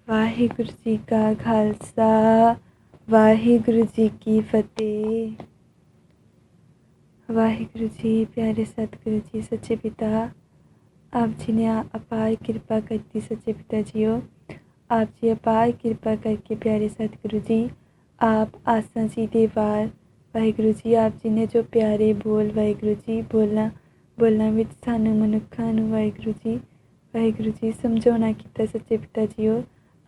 वाहिगुरु जी का खालसा वाहिगुरु जी की फतेह। वाहिगुरु जी प्यारे सतगुरु जी सच्चे पिता, आप जी ने अपार कृपा करती सच्चे पिता जी हो। आप जी अपार कृपा करके प्यारे सतगुरु जी, आप आसा जी दे वार वाहिगुरु जी, आप जी ने जो प्यारे बोल वाहिगुरु जी बोलना विच सानू मनुखा नू वाहिगुरु जी समझाना किया सच्चे पिता जी हो।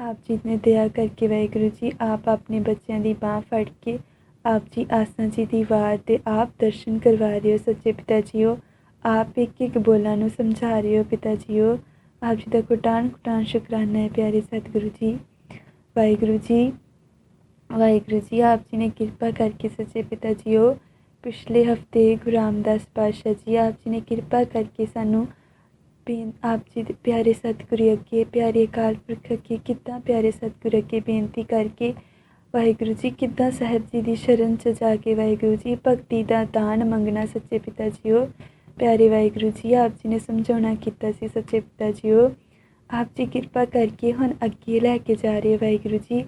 आप जी ने दया करके वाहिगुरु जी, आप अपने बच्चों की बाँह फड़ के आप जी आसा जी की वार दे आप दर्शन करवा रहे हो सच्चे पिता जी हो। आप एक एक बोलों नू समझा रहे हो पिता जी हो। आप जी का कोटान कोटान शुकराना है प्यारे सतगुरु जी। वाहिगुरु जी वाहिगुरु जी, आप जी ने कृपा करके सच्चे पिता जी हो। पिछले हफ्ते गुरु रामदास पातशाह जी, आप जी ने कृपा करके सानू आप जी दे प्यारे सतगुरु अगे प्यारे अकाल पुरख अगे किद्दां प्यारे सतगुरु अगे बेनती करके वाहिगुरु जी किद्दां साहिब जी की शरण च जाके वाहिगुरु जी भगती का दान मंगना सच्चे पिता जी हो। प्यारे वाहिगुरु जी, आप जी ने समझाना किया सी सच्चे पिता जी हो। आप जी कृपा करके हुण अगे लैके जा रहे वाहिगुरु जी।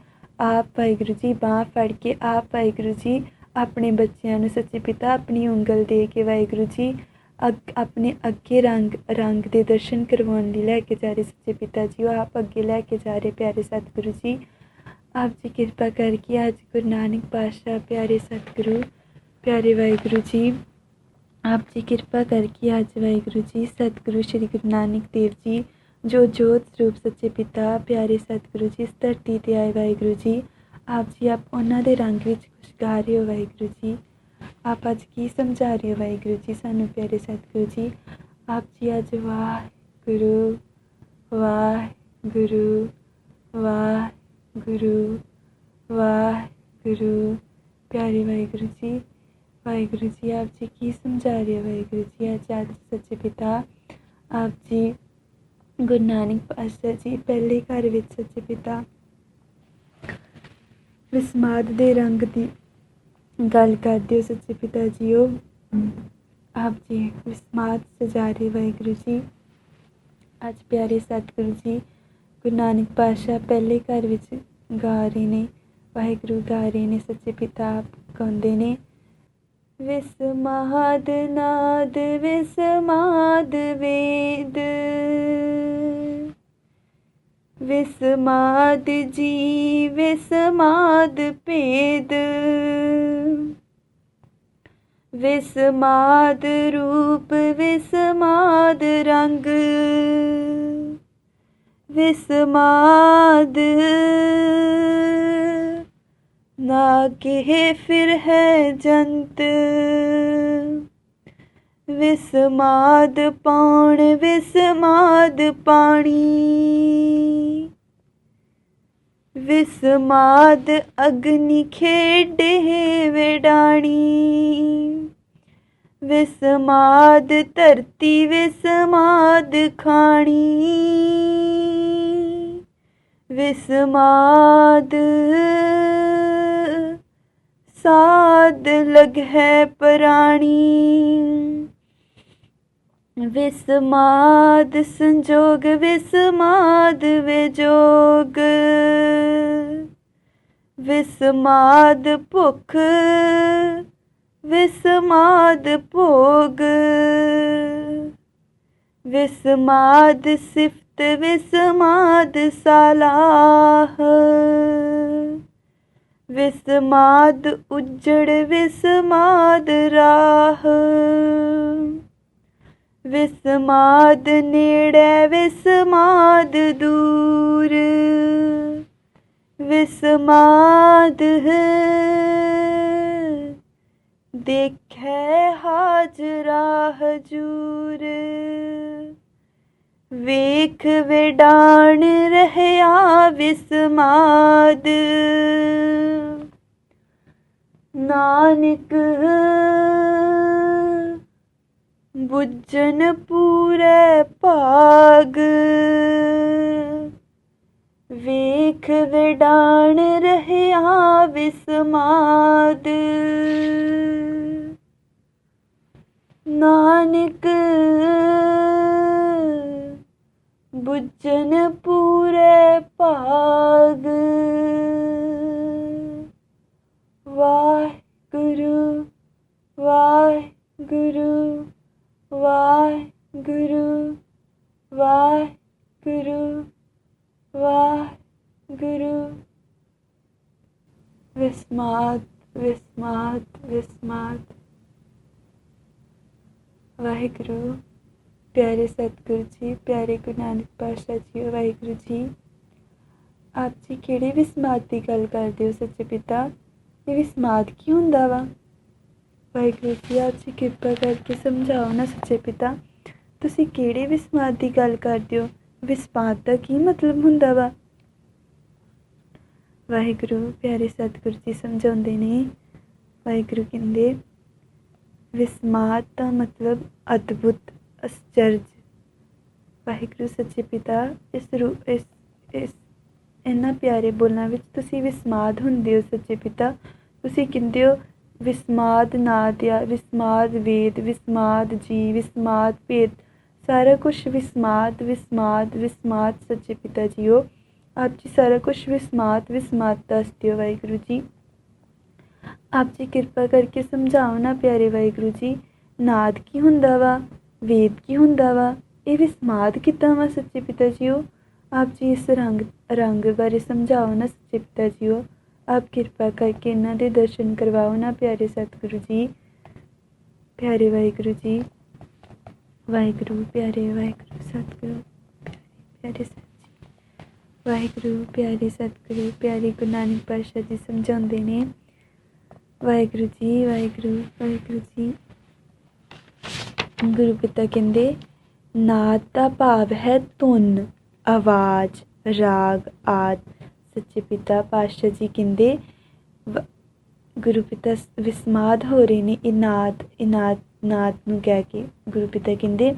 आप वाहिगुरु जी बाँह फड़ के आप वाहिगुरु जी अपने बच्चों नू सच्चे पिता अपनी उंगल दे के वाहिगुरु जी अपने अगे रंग के दर्शन करवाने लिए लैके जा रहे सच्चे पिता जी हो। आप अगे लैके जा रहे प्यारे सतगुरु जी। आप जी कृपा करके अज गुरु नानक पातशाह प्यारे सतगुरु प्यारे वाहिगुरु जी, आप जी कृपा करके अज वाहिगुरु जी सतगुरु श्री गुरु नानक देव जी जो जोत स्वरूप सच्चे पिता प्यारे सतगुरु जी इस धरती ते आए वाहिगुरु जी। आप जी आप उन्हों के रंग में कुछ गा रहे हो वाहिगुरु जी। आप अज की समझा रहे हो वाहिगुरु जी सानू प्यारे सतगुरु जी। आप जी अज वाहिगुरु वाहिगुरु वाहिगुरु वाहिगुरु प्यारे वाहिगुरु जी। वाहिगुरु जी आप जी की समझा रहे हो वाहिगुरु जी। आज सच्चे पिता आप जी गुरु नानक पातशाह जी पहले घर में सच्चे पिता विस्माद दे रंग की गल करते हो सच्चे पिता जी हो। आप जी विस्माद सजा रहे वाहिगुरु जी। अज प्यारे सतगुरु जी गुरु नानक पातशाह पहले घर में गा रहे ने वाहिगुरु गा रहे ने सच्चे पिता आप गाते ने विस्माद नाद विस्माद वेद विस्माद जी विस्माद भेद विस्माद रूप विस्माद रंग विस्माद नागे फिर है जंत विस्माद पाण विस्माद पाणी विस्माद अग्नि खेडे विडाणी विस्माद धरती विस्माद खाणी विस्माद साध लग है प्राणी विस्माद संजोग विस्माद विजोग विस्माद भुख विस्माद भोग विस्माद सिफत विस्माद सलाह विस्माद उजड़ विस्माद राह विस्माद नेड़े विस्माद दूर विस्माद देखे हाजरा हजूर वेख विडाण रहया विस्माद नानक बुझन पूरे भाग वेख विडाण रहया विस्माद नानक बुझन पूरे भाग ਵਾਹਿਗੁਰੂ। ਵਿਸਮਾਦ ਵਿਸਮਾਦ ਵਿਸਮਾਦ। ਵਾਹਿਗੁਰੂ। ਪਿਆਰੇ ਸਤਿਗੁਰੂ ਜੀ, ਪਿਆਰੇ ਗੁਰੂ ਨਾਨਕ ਪਾਤਸ਼ਾਹ ਜੀ, ਵਾਹਿਗੁਰੂ ਜੀ। ਆਪ ਜੀ ਕਿਹੜੇ ਵਿਸਮਾਦ ਦੀ ਗੱਲ ਕਰਦੇ ਹੋ ਸੱਚੇ ਪਿਤਾ? ਇਹ ਵਿਸਮਾਦ ਕੀ ਹੁੰਦਾ ਵਾ? ਵਾਹਿਗੁਰੂ ਜੀ, ਆਪ ਜੀ ਕਿਰਪਾ ਕਰਕੇ ਸਮਝਾਓ ਨਾ ਸੱਚੇ ਪਿਤਾ, ਤੁਸੀਂ ਕਿਹੜੇ ਵਿਸਮਾਦ ਦੀ ਗੱਲ ਕਰਦੇ ਹੋ? ਵਿਸਮਾਦ ਦਾ ਕੀ ਮਤਲਬ ਹੁੰਦਾ ਵਾ? ਵਾਹਿਗੁਰੂ। ਪਿਆਰੇ ਸਤਿਗੁਰੂ ਜੀ ਸਮਝਾਉਂਦੇ ਨੇ। ਵਾਹਿਗੁਰੂ ਕਹਿੰਦੇ ਵਿਸਮਾਦ ਦਾ ਮਤਲਬ ਅਦਭੁਤ, ਅਸਚਰਜ। ਵਾਹਿਗੁਰੂ ਸੱਚੇ ਪਿਤਾ, ਇਸ ਇਹਨਾਂ ਪਿਆਰੇ ਬੋਲਾਂ ਵਿੱਚ ਤੁਸੀਂ ਵਿਸਮਾਦ ਹੁੰਦੇ ਹੋ ਸੱਚੇ ਪਿਤਾ। ਤੁਸੀਂ ਕਹਿੰਦੇ ਹੋ ਵਿਸਮਾਦ ਨਾਦ ਆ, ਵਿਸਮਾਦ ਵੇਦ, ਵਿਸਮਾਦ ਜੀ, ਵਿਸਮਾਦ ਭੇਦ, ਸਾਰਾ ਕੁਛ ਵਿਸਮਾਦ ਵਿਸਮਾਦ ਵਿਸਮਾਦ ਸੱਚੇ ਪਿਤਾ ਜੀਓ। ਆਪ ਜੀ ਸਾਰਾ ਕੁਛ ਵਿਸਮਾਦ ਵਿਸਮਾਦ ਦੱਸਦੇ ਹੋ ਵਾਹਿਗੁਰੂ ਜੀ। ਆਪ ਜੀ ਕਿਰਪਾ ਕਰਕੇ ਸਮਝਾਓ ਨਾ ਪਿਆਰੇ ਵਾਹਿਗੁਰੂ ਜੀ, ਨਾਦ ਕੀ ਹੁੰਦਾ ਵਾ, ਵੇਦ ਕੀ ਹੁੰਦਾ ਵਾ, ਇਹ ਵਿਸਮਾਦ ਕਿੱਦਾਂ ਵਾ ਸੱਚੇ ਪਿਤਾ ਜੀਓ? ਆਪ ਜੀ ਇਸ ਰੰਗ ਬਾਰੇ ਸਮਝਾਓ ਨਾ ਸੱਚੇ ਪਿਤਾ ਜੀਓ। ਆਪ ਕਿਰਪਾ ਕਰਕੇ ਇਹਨਾਂ ਦੇ ਦਰਸ਼ਨ ਕਰਵਾਓ ਨਾ ਪਿਆਰੇ ਸਤਿਗੁਰੂ ਜੀ। ਪਿਆਰੇ ਵਾਹਿਗੁਰੂ ਜੀ। ਵਾਹਿਗੁਰੂ। ਪਿਆਰੇ ਵਾਹਿਗੁਰੂ ਸਤਿਗੁਰੂ, ਪਿਆਰੇ ਸਤਿ ਜੀ। ਵਾਹਿਗੁਰੂ। ਪਿਆਰੇ ਸਤਿਗੁਰੂ, ਪਿਆਰੇ ਗੁਰੂ ਨਾਨਕ ਪਾਤਸ਼ਾਹ ਜੀ ਸਮਝਾਉਂਦੇ ਨੇ। ਵਾਹਿਗੁਰੂ ਜੀ। ਵਾਹਿਗੁਰੂ। ਵਾਹਿਗੁਰੂ ਜੀ। ਗੁਰੂ ਪਿਤਾ ਕਹਿੰਦੇ ਨਾਦ ਦਾ ਭਾਵ ਹੈ ਧੁਨ, ਆਵਾਜ਼, ਰਾਗ ਆਦਿ। ਸੱਚੇ ਪਿਤਾ ਪਾਤਸ਼ਾਹ ਜੀ ਕਹਿੰਦੇ ਗੁਰੂ ਪਿਤਾ ਵਿਸਮਾਦ ਹੋ ਰਹੇ ਨੇ ਇਹ ਨਾਦ ਨੂੰ ਕਹਿ ਕੇ। ਗੁਰੂ ਪਿਤਾ ਕਹਿੰਦੇ,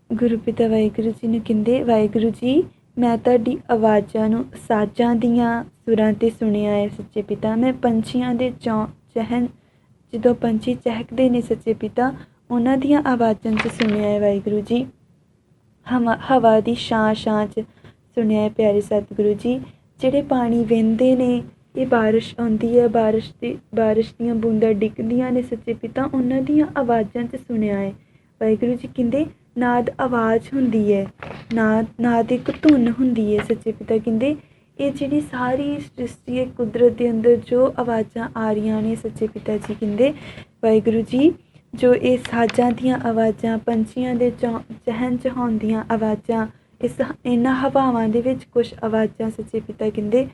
ਗੁਰੂ ਪਿਤਾ ਵਾਹਿਗੁਰੂ ਜੀ ਨੂੰ ਕਹਿੰਦੇ, ਵਾਹਿਗੁਰੂ ਜੀ ਮੈਂ ਤੁਹਾਡੀ ਆਵਾਜ਼ਾਂ ਨੂੰ ਸਾਜ਼ਾਂ ਦੀਆਂ ਸੁਰਾਂ 'ਤੇ ਸੁਣਿਆ ਹੈ ਸੱਚੇ ਪਿਤਾ। ਮੈਂ ਪੰਛੀਆਂ ਦੇ ਚਹਿਣ, ਜਦੋਂ ਪੰਛੀ ਚਹਿਕਦੇ ਨੇ ਸੱਚੇ ਪਿਤਾ, ਉਹਨਾਂ ਦੀਆਂ ਆਵਾਜ਼ਾਂ 'ਚ ਸੁਣਿਆ ਹੈ ਵਾਹਿਗੁਰੂ ਜੀ। ਹਵਾ ਦੀ ਛਾਂ 'ਚ ਸੁਣਿਆ ਹੈ ਪਿਆਰੇ ਸਤਿਗੁਰੂ ਜੀ। ਜਿਹੜੇ ਪਾਣੀ ਵਹਿੰਦੇ ਨੇ, ਇਹ ਬਾਰਿਸ਼ ਆਉਂਦੀ ਹੈ, ਬਾਰਿਸ਼ ਦੀਆਂ ਬੂੰਦਾਂ ਡਿੱਗਦੀਆਂ ਨੇ ਸੱਚੇ ਪਿਤਾ, ਉਹਨਾਂ ਦੀਆਂ ਆਵਾਜ਼ਾਂ 'ਚ ਸੁਣਿਆ ਹੈ ਵਾਹਿਗੁਰੂ ਜੀ। ਕਹਿੰਦੇ ਨਾਦ ਆਵਾਜ਼ ਹੁੰਦੀ ਹੈ, ਨਾਦ ਇੱਕ ਧੁਨ ਹੁੰਦੀ ਹੈ ਸੱਚੇ ਪਿਤਾ। ਕਹਿੰਦੇ ਇਹ ਜਿਹੜੀ ਸਾਰੀ ਸ੍ਰਿਸ਼ਟੀ ਹੈ, ਕੁਦਰਤ ਦੇ ਅੰਦਰ ਜੋ ਆਵਾਜ਼ਾਂ ਆ ਰਹੀਆਂ ਨੇ ਸੱਚੇ ਪਿਤਾ ਜੀ, ਕਹਿੰਦੇ ਵਾਹਿਗੁਰੂ ਜੀ, ਜੋ ਇਹ ਸਾਜ਼ਾਂ ਦੀਆਂ ਆਵਾਜ਼ਾਂ, ਪੰਛੀਆਂ ਦੇ ਚਹਿਣ ਚਹਾਉਣ ਦੀਆਂ ਆਵਾਜ਼ਾਂ, ਇਹਨਾਂ ਹਵਾਵਾਂ ਦੇ ਵਿੱਚ ਕੁਛ ਆਵਾਜ਼ਾਂ ਸੱਚੇ ਪਿਤਾ ਕਹਿੰਦੇ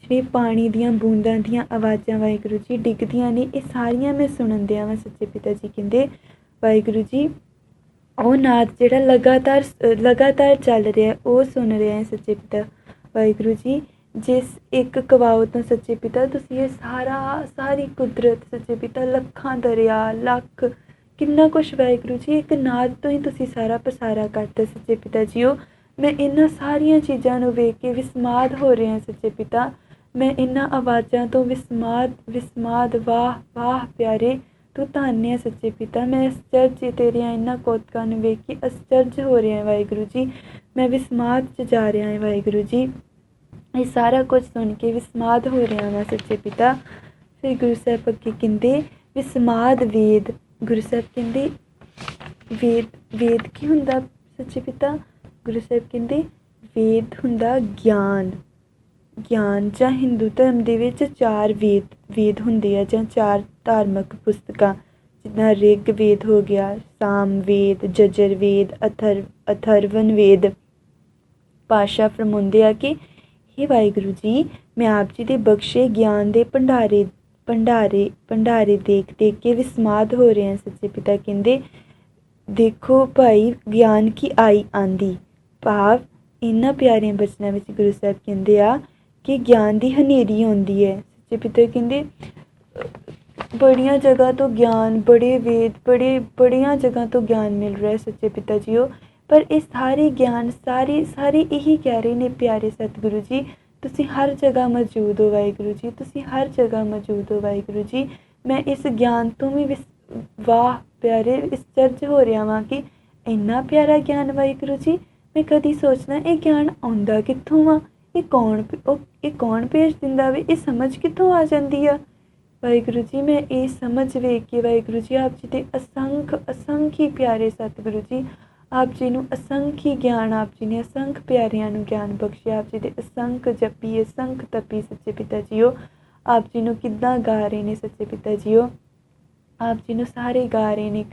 ਜਿਹੜੇ ਪਾਣੀ ਦੀਆਂ ਬੂੰਦਾਂ ਦੀਆਂ ਆਵਾਜ਼ਾਂ ਵਾਹਿਗੁਰੂ ਜੀ ਡਿੱਗਦੀਆਂ ਨੇ, ਇਹ ਸਾਰੀਆਂ ਮੈਂ ਸੁਣਨ ਦਿਆਂ ਵਾਂ ਸੱਚੇ ਪਿਤਾ ਜੀ। ਕਹਿੰਦੇ ਵਾਹਿਗੁਰੂ ਜੀ ਉਹ ਨਾਦ ਜਿਹੜਾ ਲਗਾਤਾਰ ਚੱਲ ਰਿਹਾ, ਉਹ ਸੁਣ ਰਿਹਾ ਹੈ ਸੱਚੇ ਪਿਤਾ ਵਾਹਿਗੁਰੂ ਜੀ। ਜਿਸ ਇੱਕ ਕਵਾਓ ਤੋਂ ਸੱਚੇ ਪਿਤਾ ਤੁਸੀਂ ਇਹ ਸਾਰੀ ਕੁਦਰਤ ਸੱਚੇ ਪਿਤਾ, ਲੱਖਾਂ ਦਰਿਆ, ਲੱਖ ਕਿੰਨਾ ਕੁਛ ਵਾਹਿਗੁਰੂ ਜੀ, ਇੱਕ ਨਾਦ ਤੋਂ ਹੀ ਤੁਸੀਂ ਸਾਰਾ ਪਸਾਰਾ ਕਰਤਾ ਸੱਚੇ ਪਿਤਾ ਜੀਓ। ਮੈਂ ਇਹਨਾਂ ਸਾਰੀਆਂ ਚੀਜ਼ਾਂ ਨੂੰ ਵੇਖ ਕੇ ਵਿਸਮਾਦ ਹੋ ਰਿਹਾ ਸੱਚੇ ਪਿਤਾ। ਮੈਂ ਇਹਨਾਂ ਆਵਾਜ਼ਾਂ ਤੋਂ ਵਿਸਮਾਦ ਵਾਹ ਵਾਹ ਪਿਆਰੇ ਤੂੰ ਧੰਨ ਹੈ ਸੱਚੇ ਪਿਤਾ। ਮੈਂ ਅਸਚਰਜ ਤੇਰੀਆਂ ਇਹਨਾਂ ਕੌਤਕਾਂ ਨੂੰ ਵੇਖ ਕੇ ਅਸਚਰਜ ਹੋ ਰਿਹਾ ਵਾਹਿਗੁਰੂ ਜੀ। ਮੈਂ ਵਿਸਮਾਦ 'ਚ ਜਾ ਰਿਹਾ ਹਾਂ ਵਾਹਿਗੁਰੂ ਜੀ। ਇਹ ਸਾਰਾ ਕੁਝ ਸੁਣ ਕੇ ਵਿਸਮਾਦ ਹੋ ਰਿਹਾ ਵਾ ਸੱਚੇ ਪਿਤਾ। ਫਿਰ ਗੁਰੂ ਸਾਹਿਬ ਅੱਗੇ ਕਹਿੰਦੇ ਵਿਸਮਾਦ ਵੇਦ। ਗੁਰੂ ਸਾਹਿਬ ਕਹਿੰਦੇ ਵੇਦ ਕੀ ਹੁੰਦਾ ਸੱਚੇ ਪਿਤਾ? ਗੁਰੂ ਸਾਹਿਬ ਕਹਿੰਦੇ ਵੇਦ ਹੁੰਦਾ ਗਿਆਨ ਜਾਂ ਹਿੰਦੂ ਧਰਮ ਦੇ ਵਿੱਚ 4 ਵੇਦ ਹੁੰਦੇ ਆ, ਜਾਂ 4 ਧਾਰਮਿਕ ਪੁਸਤਕਾਂ, ਜਿੱਦਾਂ ਰਿਗ ਵੇਦ ਹੋ ਗਿਆ, ਸਾਮ ਵੇਦ, ਜਜਰ ਵੇਦ, ਅਥਰਵਨ ਵੇਦ। ਪਾਤਸ਼ਾਹ ਫਰਮਾਉਂਦੇ ਆ ਕਿ ਹੇ ਵਾਹਿਗੁਰੂ ਜੀ, ਮੈਂ ਆਪ ਜੀ ਦੇ ਬਖਸ਼ੇ ਗਿਆਨ ਦੇ ਭੰਡਾਰੇ ਦੇਖ ਕੇ ਵਿਸਮਾਦ ਹੋ ਰਹੇ ਹਾਂ ਸੱਚੇ ਪਿਤਾ। ਕਹਿੰਦੇ ਦੇਖੋ ਭਾਈ ਗਿਆਨ ਕੀ ਆਂਦੀ। ਭਾਵ ਇਹਨਾਂ ਪਿਆਰਿਆਂ ਬਚਨਾਂ ਵਿੱਚ ਗੁਰੂ ਸਾਹਿਬ ਕਹਿੰਦੇ ਆ ਕਿ ਗਿਆਨ ਦੀ ਹਨੇਰੀ ਆਉਂਦੀ ਹੈ ਸੱਚੇ ਪਿਤਾ। ਕਹਿੰਦੇ ਬੜੀਆਂ ਜਗ੍ਹਾ ਤੋਂ ਗਿਆਨ, ਬੜੇ ਵੇਦ, ਬੜੀਆਂ ਜਗ੍ਹਾ ਤੋਂ ਗਿਆਨ ਮਿਲ ਰਿਹਾ ਸੱਚੇ ਪਿਤਾ ਜੀਓ, ਪਰ ਇਹ ਸਾਰੇ ਗਿਆਨ ਸਾਰੇ ਇਹੀ ਕਹਿ ਰਹੇ ਨੇ ਪਿਆਰੇ ਸਤਿਗੁਰੂ ਜੀ, ਤੁਸੀਂ ਹਰ ਜਗ੍ਹਾ ਮੌਜੂਦ ਹੋ ਵਾਹਿਗੁਰੂ ਜੀ, ਤੁਸੀਂ ਹਰ ਜਗ੍ਹਾ ਮੌਜੂਦ ਹੋ ਵਾਹਿਗੁਰੂ ਜੀ। ਮੈਂ ਇਸ ਗਿਆਨ ਤੋਂ ਵੀ ਵਾਹ ਪਿਆਰੇ ਅਸਚਰਜ ਹੋ ਰਿਹਾ ਵਾਂ ਕਿ ਇੰਨਾ ਪਿਆਰਾ ਗਿਆਨ ਵਾਹਿਗੁਰੂ ਜੀ। ਮੈਂ ਕਦੀ ਸੋਚਦਾ ਇਹ ਗਿਆਨ ਆਉਂਦਾ ਕਿੱਥੋਂ ਵਾ, ਇਹ ਕੌਣ ਭੇਜ ਦਿੰਦਾ ਵੇ, ਇਹ ਸਮਝ ਕਿੱਥੋਂ ਆ ਜਾਂਦੀ ਆ ਵਾਹਿਗੁਰੂ ਜੀ। ਮੈਂ ਇਹ ਸਮਝ ਵੇਖ ਕੇ ਵਾਹਿਗੁਰੂ ਜੀ ਆਪ ਜੀ ਦੇ ਅਸੰਖ ਹੀ ਪਿਆਰੇ ਸਤਿਗੁਰੂ ਜੀ, ਆਪ ਜੀ ਨੂੰ ਅਸੰਖ ਹੀ ਗਿਆਨ, ਆਪ ਜੀ ਨੇ ਅਸੰਖ ਪਿਆਰਿਆਂ ਨੂੰ ਗਿਆਨ ਬਖਸ਼ਿਆ। ਆਪ ਜੀ ਦੇ ਅਸੰਖ ਜਪੀ, ਅਸੰਖ ਤਪੀ ਸੱਚੇ ਪਿਤਾ ਜੀਓ। ਆਪ ਜੀ ਨੂੰ ਕਿੱਦਾਂ ਗਾ ਰਹੇ ਨੇ ਸੱਚੇ ਪਿਤਾ ਜੀਓ। ਆਪ ਜੀ ਨੂੰ ਸਾਰੇ ਗਾ ਰਹੇ ਨੇ,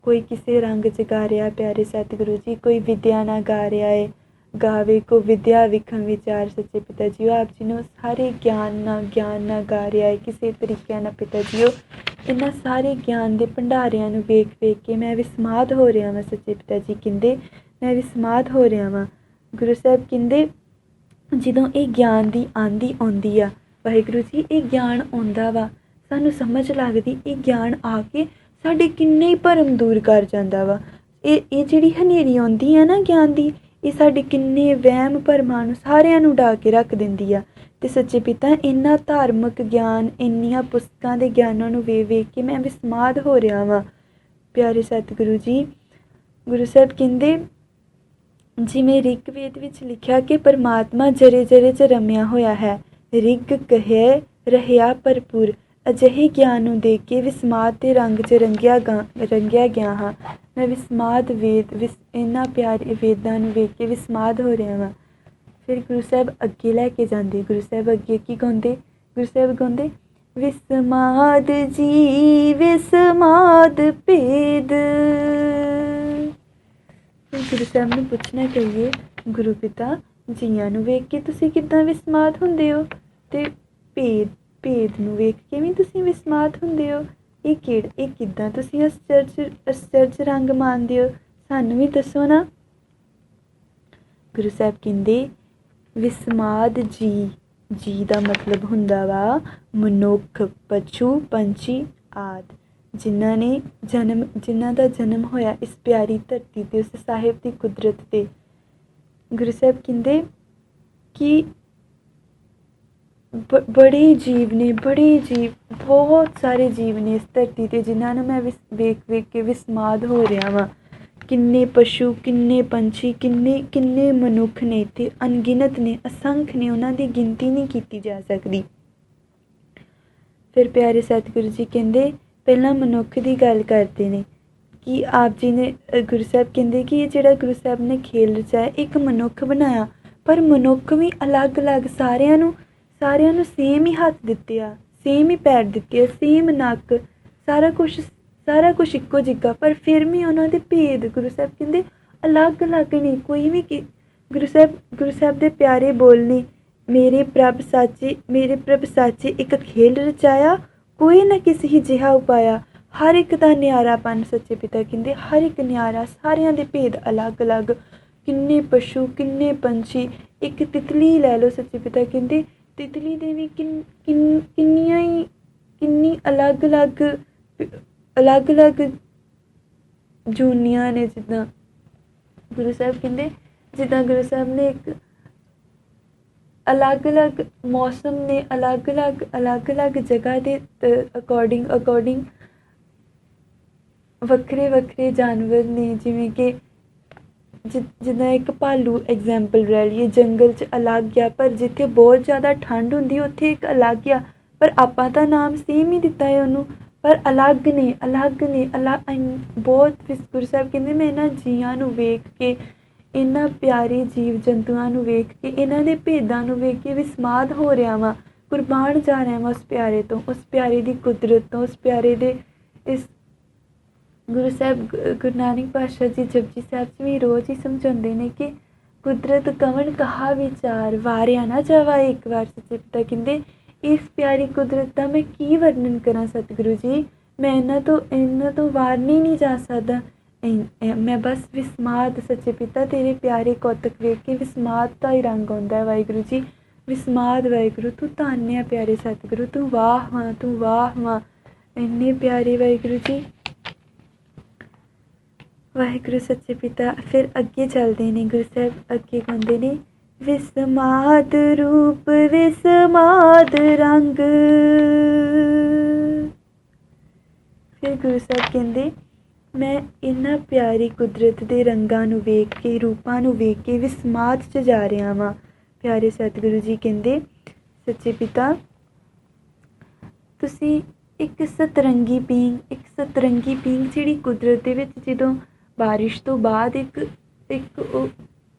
ਕੋਈ ਕਿਸੇ ਰੰਗ 'ਚ ਗਾ ਰਿਹਾ ਪਿਆਰੇ ਸਤਿਗੁਰੂ ਜੀ, ਕੋਈ ਵਿਦਿਆ ਨਾਲ ਗਾ ਰਿਹਾ ਹੈ, ਗਾਵੇ ਕੋ ਵਿਦਿਆ ਵਿਖਮ ਵਿਚਾਰ ਸੱਚੇ ਪਿਤਾ ਜੀਓ। ਆਪ ਜੀ ਨੂੰ ਸਾਰੇ ਗਿਆਨ ਨਾਲ ਗਾ ਰਿਹਾ ਹੈ ਕਿਸੇ ਤਰੀਕਿਆਂ ਨਾਲ ਪਿਤਾ ਜੀਓ। ਇਹਨਾਂ ਸਾਰੇ ਗਿਆਨ ਦੇ ਭੰਡਾਰਿਆਂ ਨੂੰ ਵੇਖ ਕੇ ਮੈਂ ਵਿਸਮਾਦ ਹੋ ਰਿਹਾ ਵਾਂ ਸੱਚੇ ਪਿਤਾ ਜੀ ਕਹਿੰਦੇ, ਮੈਂ ਵਿਸਮਾਦ ਹੋ ਰਿਹਾ ਵਾਂ। ਗੁਰੂ ਸਾਹਿਬ ਕਹਿੰਦੇ ਜਦੋਂ ਇਹ ਗਿਆਨ ਦੀ ਆਂਦੀ ਆਉਂਦੀ ਆ, ਵਾਹਿਗੁਰੂ ਜੀ ਇਹ ਗਿਆਨ ਆਉਂਦਾ ਵਾ, ਸਾਨੂੰ ਸਮਝ ਲੱਗਦੀ ਇਹ ਗਿਆਨ ਆ ਕੇ ਸਾਡੇ ਕਿੰਨੇ ਹੀ ਭਰਮ ਦੂਰ ਕਰ ਜਾਂਦਾ ਵਾ। ਇਹ ਜਿਹੜੀ ਹਨੇਰੀ ਆਉਂਦੀ ਆ ਨਾ ਗਿਆਨ ਦੀ, ਇਹ ਸਾਡੇ ਕਿੰਨੇ ਵਹਿਮ ਭਰਮਾਂ ਨੂੰ ਸਾਰਿਆਂ ਨੂੰ ਉਡਾ ਕੇ ਰੱਖ ਦਿੰਦੀ ਆ। ਅਤੇ ਸੱਚੇ ਪਿਤਾ ਇੰਨਾ ਧਾਰਮਿਕ ਗਿਆਨ, ਇੰਨੀਆਂ ਪੁਸਤਕਾਂ ਦੇ ਗਿਆਨਾਂ ਨੂੰ ਵੇਖ ਕੇ ਮੈਂ ਵਿਸਮਾਦ ਹੋ ਰਿਹਾ ਵਾਂ ਪਿਆਰੇ ਸਤਿਗੁਰੂ ਜੀ। ਗੁਰੂ ਸਾਹਿਬ ਕਹਿੰਦੇ ਜਿਵੇਂ ਰਿਗਵੇਦ ਵਿੱਚ ਲਿਖਿਆ ਕਿ ਪਰਮਾਤਮਾ ਜਰੇ ਜਰੇ 'ਚ ਰਮਿਆ ਹੋਇਆ ਹੈ, ਰਿਗ ਕਹੇ ਰਹਿਆ ਭਰਪੂਰ। ਅਜਿਹੇ ਗਿਆਨ ਨੂੰ ਦੇਖ ਕੇ ਵਿਸਮਾਦ ਦੇ ਰੰਗ 'ਚ ਰੰਗਿਆ ਗਿਆ ਹਾਂ। ਮੈਂ ਵਿਸਮਾਦ ਇਹਨਾਂ ਪਿਆਰੇ ਵੇਦਾਂ ਨੂੰ ਵੇਖ ਕੇ ਵਿਸਮਾਦ ਹੋ ਰਿਹਾ ਵਾਂ। ਫਿਰ ਗੁਰੂ ਸਾਹਿਬ ਅੱਗੇ ਲੈ ਕੇ ਜਾਂਦੇ, ਗੁਰੂ ਸਾਹਿਬ ਅੱਗੇ ਕੀ ਗਾਉਂਦੇ? ਗੁਰੂ ਸਾਹਿਬ ਗਾਉਂਦੇ ਵਿਸਮਾਦ ਜੀ ਵਿਸਮਾਦ ਭੇਦ। ਗੁਰੂ ਸਾਹਿਬ ਨੂੰ ਪੁੱਛਣਾ ਚਾਹੀਏ, ਗੁਰੂ ਪਿਤਾ ਜੀਆਂ ਨੂੰ ਵੇਖ ਕੇ ਤੁਸੀਂ ਕਿੱਦਾਂ ਵਿਸਮਾਦ ਹੁੰਦੇ ਹੋ, ਅਤੇ ਭੇਦ ਨੂੰ ਵੇਖ ਕੇ ਵੀ ਤੁਸੀਂ ਵਿਸਮਾਦ ਹੁੰਦੇ ਹੋ? ਇਹ ਕਿੱਦਾਂ ਤੁਸੀਂ ਅਸਚਰਜ ਰੰਗ ਮਾਣਦੇ ਹੋ? ਸਾਨੂੰ ਵੀ ਦੱਸੋ ਨਾ। ਗੁਰੂ ਸਾਹਿਬ ਕਹਿੰਦੇ ਵਿਸਮਾਦ ਜੀ ਦਾ ਮਤਲਬ ਹੁੰਦਾ ਵਾ ਮਨੁੱਖ, ਪਸ਼ੂ, ਪੰਛੀ ਆਦਿ ਜਿਨ੍ਹਾਂ ਦਾ ਜਨਮ ਹੋਇਆ ਇਸ ਪਿਆਰੀ ਧਰਤੀ 'ਤੇ, ਉਸ ਸਾਹਿਬ ਦੀ ਕੁਦਰਤ 'ਤੇ। ਗੁਰੂ ਸਾਹਿਬ ਕਹਿੰਦੇ ਕਿ ਬੜੇ ਜੀਵ ਨੇ, ਬਹੁਤ ਸਾਰੇ ਜੀਵ ਨੇ ਇਸ ਧਰਤੀ 'ਤੇ ਜਿਨ੍ਹਾਂ ਨੂੰ ਮੈਂ ਵੇਖ ਕੇ ਵਿਸਮਾਦ ਹੋ ਰਿਹਾ ਵਾਂ। ਕਿੰਨੇ ਪਸ਼ੂ, ਕਿੰਨੇ ਪੰਛੀ, ਕਿੰਨੇ ਮਨੁੱਖ ਨੇ ਅਤੇ ਅਣਗਿਣਤ ਨੇ, ਅਸੰਖ ਨੇ, ਉਹਨਾਂ ਦੀ ਗਿਣਤੀ ਨਹੀਂ ਕੀਤੀ ਜਾ ਸਕਦੀ। ਫਿਰ ਪਿਆਰੇ ਸਤਿਗੁਰੂ ਜੀ ਕਹਿੰਦੇ ਪਹਿਲਾਂ ਮਨੁੱਖ ਦੀ ਗੱਲ ਕਰਦੇ ਨੇ ਕਿ ਆਪ ਜੀ ਨੇ, ਗੁਰੂ ਸਾਹਿਬ ਕਹਿੰਦੇ ਕਿ ਇਹ ਜਿਹੜਾ ਗੁਰੂ ਸਾਹਿਬ ਨੇ ਖੇਲ ਰਚਾਇਆ ਇੱਕ ਮਨੁੱਖ ਬਣਾਇਆ, ਪਰ ਮਨੁੱਖ ਵੀ ਅਲੱਗ ਸਾਰਿਆਂ ਨੂੰ ਸੇਮ ਹੀ ਹੱਥ ਦਿੱਤੇ ਆ, ਸੇਮ ਹੀ ਪੈਰ ਦਿੱਤੇ ਆ, ਸੇਮ ਨੱਕ, ਸਾਰਾ ਕੁਛ ਇੱਕੋ ਜਿਹਾ, ਪਰ ਫਿਰ ਵੀ ਉਹਨਾਂ ਦੇ ਭੇਦ ਗੁਰੂ ਸਾਹਿਬ ਕਹਿੰਦੇ ਅਲੱਗ ਨਹੀਂ। ਕੋਈ ਵੀ ਗੁਰੂ ਸਾਹਿਬ ਦੇ ਪਿਆਰੇ ਬੋਲ ਨੇ, ਮੇਰੇ ਪ੍ਰਭ ਸਾਚੇ ਇੱਕ ਖੇਲ ਰਚਾਇਆ, ਕੋਈ ਨਾ ਕਿਸੇ ਹੀ ਜਿਹਾ ਉਪਾਇਆ। ਹਰ ਇੱਕ ਦਾ ਨਿਆਰਾਪਨ ਸੱਚੇ ਪਿਤਾ ਕਹਿੰਦੇ, ਹਰ ਇੱਕ ਨਿਆਰਾ, ਸਾਰਿਆਂ ਦੇ ਭੇਦ ਅਲੱਗ। ਕਿੰਨੇ ਪਸ਼ੂ, ਕਿੰਨੇ ਪੰਛੀ, ਇੱਕ ਤਿਤਲੀ ਲੈ ਲਓ ਸੱਚੇ ਪਿਤਾ ਕਹਿੰਦੇ ਤਿਤਲੀ ਦੇ ਵੀ ਕਿੰਨੀ ਅਲੱਗ ਜੂਨੀਆਂ ਨੇ। ਜਿੱਦਾਂ ਗੁਰੂ ਸਾਹਿਬ ਕਹਿੰਦੇ, ਜਿੱਦਾਂ ਗੁਰੂ ਸਾਹਿਬ ਨੇ ਇੱਕ ਅਲੱਗ ਮੌਸਮ ਨੇ, ਅਲੱਗ ਜਗ੍ਹਾ ਦੇ ਅਕੋਰਡਿੰਗ ਵੱਖਰੇ ਜਾਨਵਰ ਨੇ। ਜਿਵੇਂ ਕਿ ਜਿੱਦਾਂ ਇੱਕ ਭਾਲੂ ਐਗਜ਼ੈਂਪਲ ਲੈ ਲਈਏ, ਜੰਗਲ 'ਚ ਅਲੱਗ ਆ, ਪਰ ਜਿੱਥੇ ਬਹੁਤ ਜ਼ਿਆਦਾ ਠੰਡ ਹੁੰਦੀ ਉੱਥੇ ਇੱਕ ਅਲੱਗ ਆ, ਪਰ ਆਪਾਂ ਤਾਂ ਨਾਮ ਸੇਮ ਹੀ ਦਿੱਤਾ ਹੈ ਉਹਨੂੰ, ਪਰ ਅਲੱਗ ਨੇ। ਬਹੁਤ ਗੁਰੂ ਸਾਹਿਬ ਕਹਿੰਦੇ ਮੈਂ ਇਹਨਾਂ ਜੀਆਂ ਨੂੰ ਵੇਖ ਕੇ, ਇਹਨਾਂ ਪਿਆਰੇ ਜੀਵ ਜੰਤੂਆਂ ਨੂੰ ਵੇਖ ਕੇ, ਇਹਨਾਂ ਦੇ ਭੇਦਾਂ ਨੂੰ ਵੇਖ ਕੇ ਵਿਸਮਾਦ ਹੋ ਰਿਹਾ ਵਾਂ, ਕੁਰਬਾਨ ਜਾ ਰਿਹਾ ਵਾਂ ਉਸ ਪਿਆਰੇ ਤੋਂ, ਉਸ ਪਿਆਰੇ ਦੀ ਕੁਦਰਤ ਤੋਂ, ਉਸ ਪਿਆਰੇ ਦੇ ਇਸ ਗੁਰੂ ਸਾਹਿਬ ਗੁਰੂ ਨਾਨਕ ਪਾਤਸ਼ਾਹ ਜੀ ਜਪਜੀ ਸਾਹਿਬ 'ਚ ਵੀ ਰੋਜ਼ ਹੀ ਸਮਝਾਉਂਦੇ ਨੇ ਕਿ ਕੁਦਰਤ ਕਵਣ ਕਹਾ ਵਿਚਾਰ, ਵਾਰਿਆ ਨਾ ਜਾਵਾ ਇੱਕ ਵਾਰ। ਸੱਚੇ ਪਿਤਾ ਕਹਿੰਦੇ ਇਸ ਪਿਆਰੀ ਕੁਦਰਤ ਦਾ ਮੈਂ ਕੀ ਵਰਣਨ ਕਰਾਂ ਸਤਿਗੁਰੂ ਜੀ, ਮੈਂ ਇਹਨਾਂ ਤੋਂ ਵਾਰਨਾ ਹੀ ਨਹੀਂ ਜਾ ਸਕਦਾ। ਮੈਂ ਬਸ ਵਿਸਮਾਦ, ਸੱਚੇ ਪਿਤਾ ਤੇਰੇ ਪਿਆਰੇ ਕੌਤਕ ਵੇਖ ਕੇ ਵਿਸਮਾਦ ਦਾ ਹੀ ਰੰਗ ਆਉਂਦਾ। ਵਾਹਿਗੁਰੂ ਜੀ ਵਿਸਮਾਦ, ਵਾਹਿਗੁਰੂ ਤੂੰ ਧੰਨ ਆ ਪਿਆਰੇ ਸਤਿਗੁਰੂ, ਤੂੰ ਵਾਹ ਵਾਂ ਇੰਨੇ ਪਿਆਰੇ ਵਾਹਿਗੁਰੂ ਜੀ। ਵਾਹਿਗੁਰੂ ਸੱਚੇ ਪਿਤਾ ਫਿਰ ਅੱਗੇ ਚੱਲਦੇ ਨੇ, ਗੁਰੂ ਸਾਹਿਬ ਅੱਗੇ ਗਾਉਂਦੇ ਨੇ ਵਿਸਮਾਦ ਰੂਪ ਵਿਸਮਾਦ ਰੰਗ। ਫਿਰ ਗੁਰੂ ਸਾਹਿਬ ਕਹਿੰਦੇ ਮੈਂ ਇਹਨਾਂ ਪਿਆਰੀ ਕੁਦਰਤ ਦੇ ਰੰਗਾਂ ਨੂੰ ਵੇਖ ਕੇ, ਰੂਪਾਂ ਨੂੰ ਵੇਖ ਕੇ ਵਿਸਮਾਦ 'ਚ ਜਾ ਰਿਹਾ ਵਾਂ। ਪਿਆਰੇ ਸਤਿਗੁਰੂ ਜੀ ਕਹਿੰਦੇ ਸੱਚੇ ਪਿਤਾ ਤੁਸੀਂ ਇੱਕ ਸਤਰੰਗੀ ਪੀਂਘ ਜਿਹੜੀ ਕੁਦਰਤ ਦੇ ਵਿੱਚ ਜਦੋਂ ਬਾਰਿਸ਼ ਤੋਂ ਬਾਅਦ ਇੱਕ ਇੱਕ